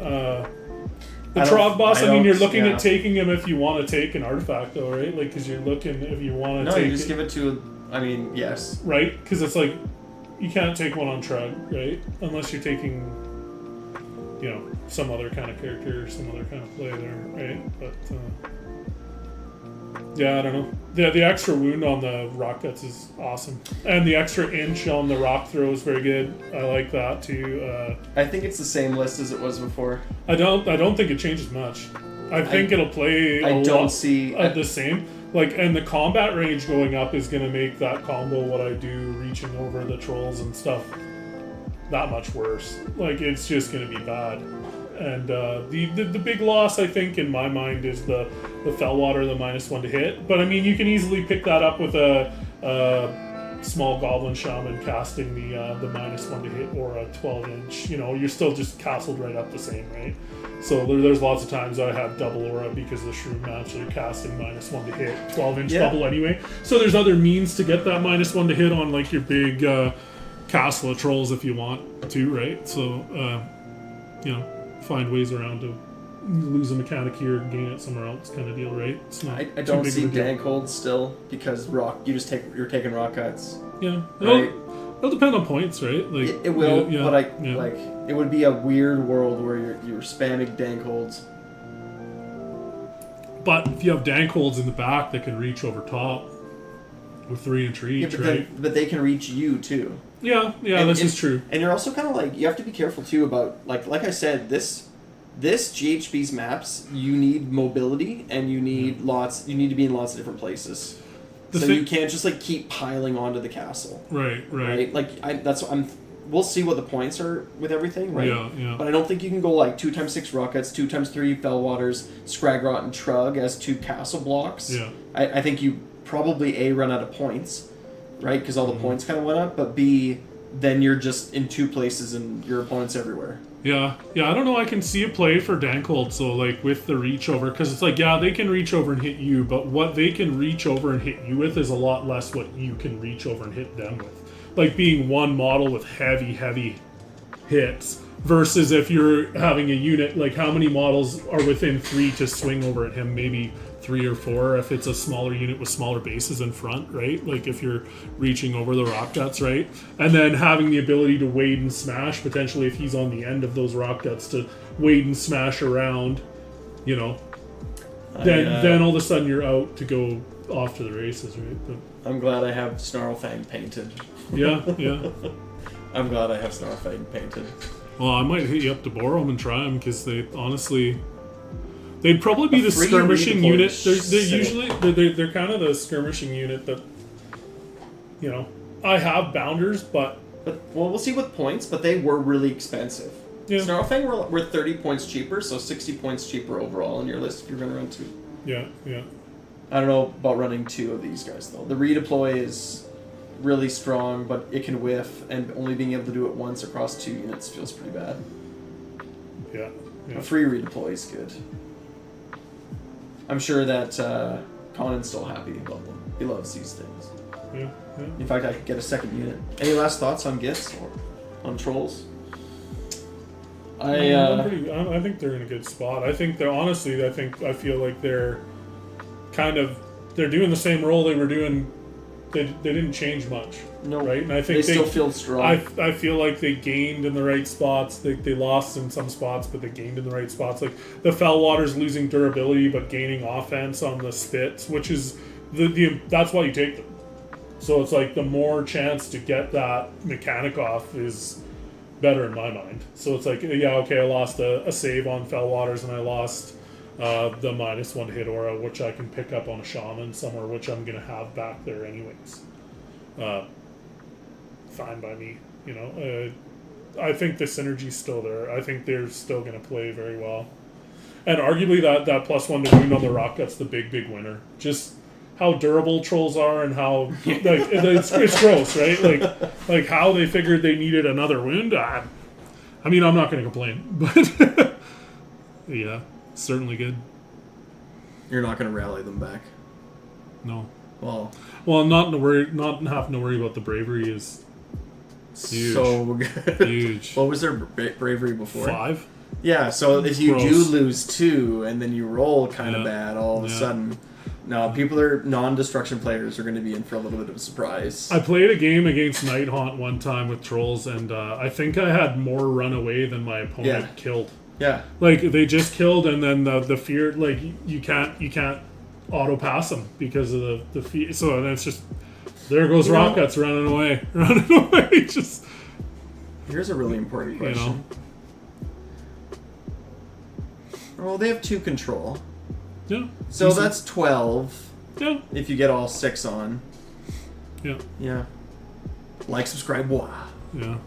The Trog boss, I mean, you're looking at taking him if you want to take an artifact, though, right? Like, because you're looking if you want to take... No, you just give it to... I mean, yes. Right? Because it's like, you can't take one on Trug, right? Unless you're taking, you know, some other kind of character or some other kind of play there, right? But... yeah, I don't know. The extra wound on the rock guts is awesome, and the extra inch on the rock throw is very good. I like that too. I think it's the same list as it was before. I don't think it changes much. I think it'll play the same. Like, and the combat range going up is going to make that combo what I do reaching over the trolls and stuff that much worse. Like, it's just going to be bad. And the big loss, I think, in my mind, is the Fellwater, the -1 to hit. But I mean, you can easily pick that up with a small Goblin Shaman casting the -1 to hit, or a 12-inch. You know, you're still just castled right up the same, right? So there's lots of times I have double aura because the Shroom match are casting -1 to hit, 12-inch bubble anyway. So there's other means to get that -1 to hit on, like, your big castle of trolls if you want to, right? So you know, find ways around to lose a mechanic here, gain it somewhere else, kind of deal, right? It's not I don't see Dankhold still, because you're taking rock cuts. Yeah, right? It'll depend on points, right? Like it will, but like it would be a weird world where you're spamming Dankholds. But if you have Dankholds in the back that can reach over top with 3-inch reach, but they can reach you too. Yeah, this is true. And you're also kind of like, you have to be careful too about, like I said, this GHB's maps, you need mobility and you need you need to be in lots of different places. You can't just like keep piling onto the castle. Right. Like we'll see what the points are with everything, right? Yeah. But I don't think you can go like 2x6 rockets, 2x3 Fellwaters, Scragrot, and Trug as 2 castle blocks. Yeah. I think you probably run out of points, right? Because all the points kind of went up, but B, then you're just in 2 places and your opponent's everywhere. Yeah, I don't know. I can see a play for Dankhold, so like with the reach over, because it's like, they can reach over and hit you, but what they can reach over and hit you with is a lot less what you can reach over and hit them with. Like being one model with heavy hits versus if you're having a unit, like how many models are within 3 to swing over at him? Maybe 3 or 4 if it's a smaller unit with smaller bases in front, right? Like if you're reaching over the rock guts, right? And then having the ability to wade and smash, potentially if he's on the end of those rock guts, to wade and smash around, you know. Then all of a sudden you're out to go off to the races, right? But I'm glad I have Snarlfang painted. Yeah. I'm glad I have Snarlfang painted. Well, I might hit you up to borrow them and try them because they honestly, they'd probably be the skirmishing unit. They're usually they're kind of the skirmishing unit that, you know, I have bounders, but well, we'll see with points. But they were really expensive. Yeah. Snarlfang were 30 points cheaper, so 60 points cheaper overall on your list if you're going to run 2. Yeah. I don't know about running 2 of these guys though. The redeploy is really strong, but it can whiff, and only being able to do it once across 2 units feels pretty bad. Yeah. A free redeploy is good. I'm sure that Conan's still happy about them. He loves these things. Yeah. In fact, I could get a second unit. Any last thoughts on Gitz or on Trolls? I think they're in a good spot. I think they're honestly. I feel like they're they're doing the same role they were doing. They didn't change much. No, right? And I think they still feel strong. I feel like they gained in the right spots. They lost in some spots, but they gained in the right spots. Like the Fellwater's losing durability, but gaining offense on the spits, which is that's why you take them. So it's like the more chance to get that mechanic off is better in my mind. So it's like, yeah, okay, I lost a save on Fellwaters and I lost the -1 hit aura, which I can pick up on a shaman somewhere, which I'm going to have back there anyways. Fine by me, you know. I think the synergy's still there. I think they're still going to play very well. And arguably that +1 to wound on the rock, that's the big winner. Just how durable trolls are and how like it's gross, right? Like how they figured they needed another wound. I mean, I'm not going to complain, but yeah, certainly good. You're not going to rally them back. No. Well, not having to worry about the bravery is huge. So good. Huge. What was their bravery before? 5. Yeah. So if you Gross. do lose 2 and then you roll kind of bad, all of a sudden. No, people are non-destruction players are going to be in for a little bit of a surprise. I played a game against Nighthaunt one time with trolls, and I think I had more run away than my opponent killed. Yeah, like they just killed, and then the fear, like you can't auto pass them because of the fear. So it's just there goes Rockets running away. Just here's a really important question. Well, they have 2 control. Yeah. So that's 12. Yeah. If you get all 6 on. Yeah. Yeah. Like, subscribe, wow. Yeah.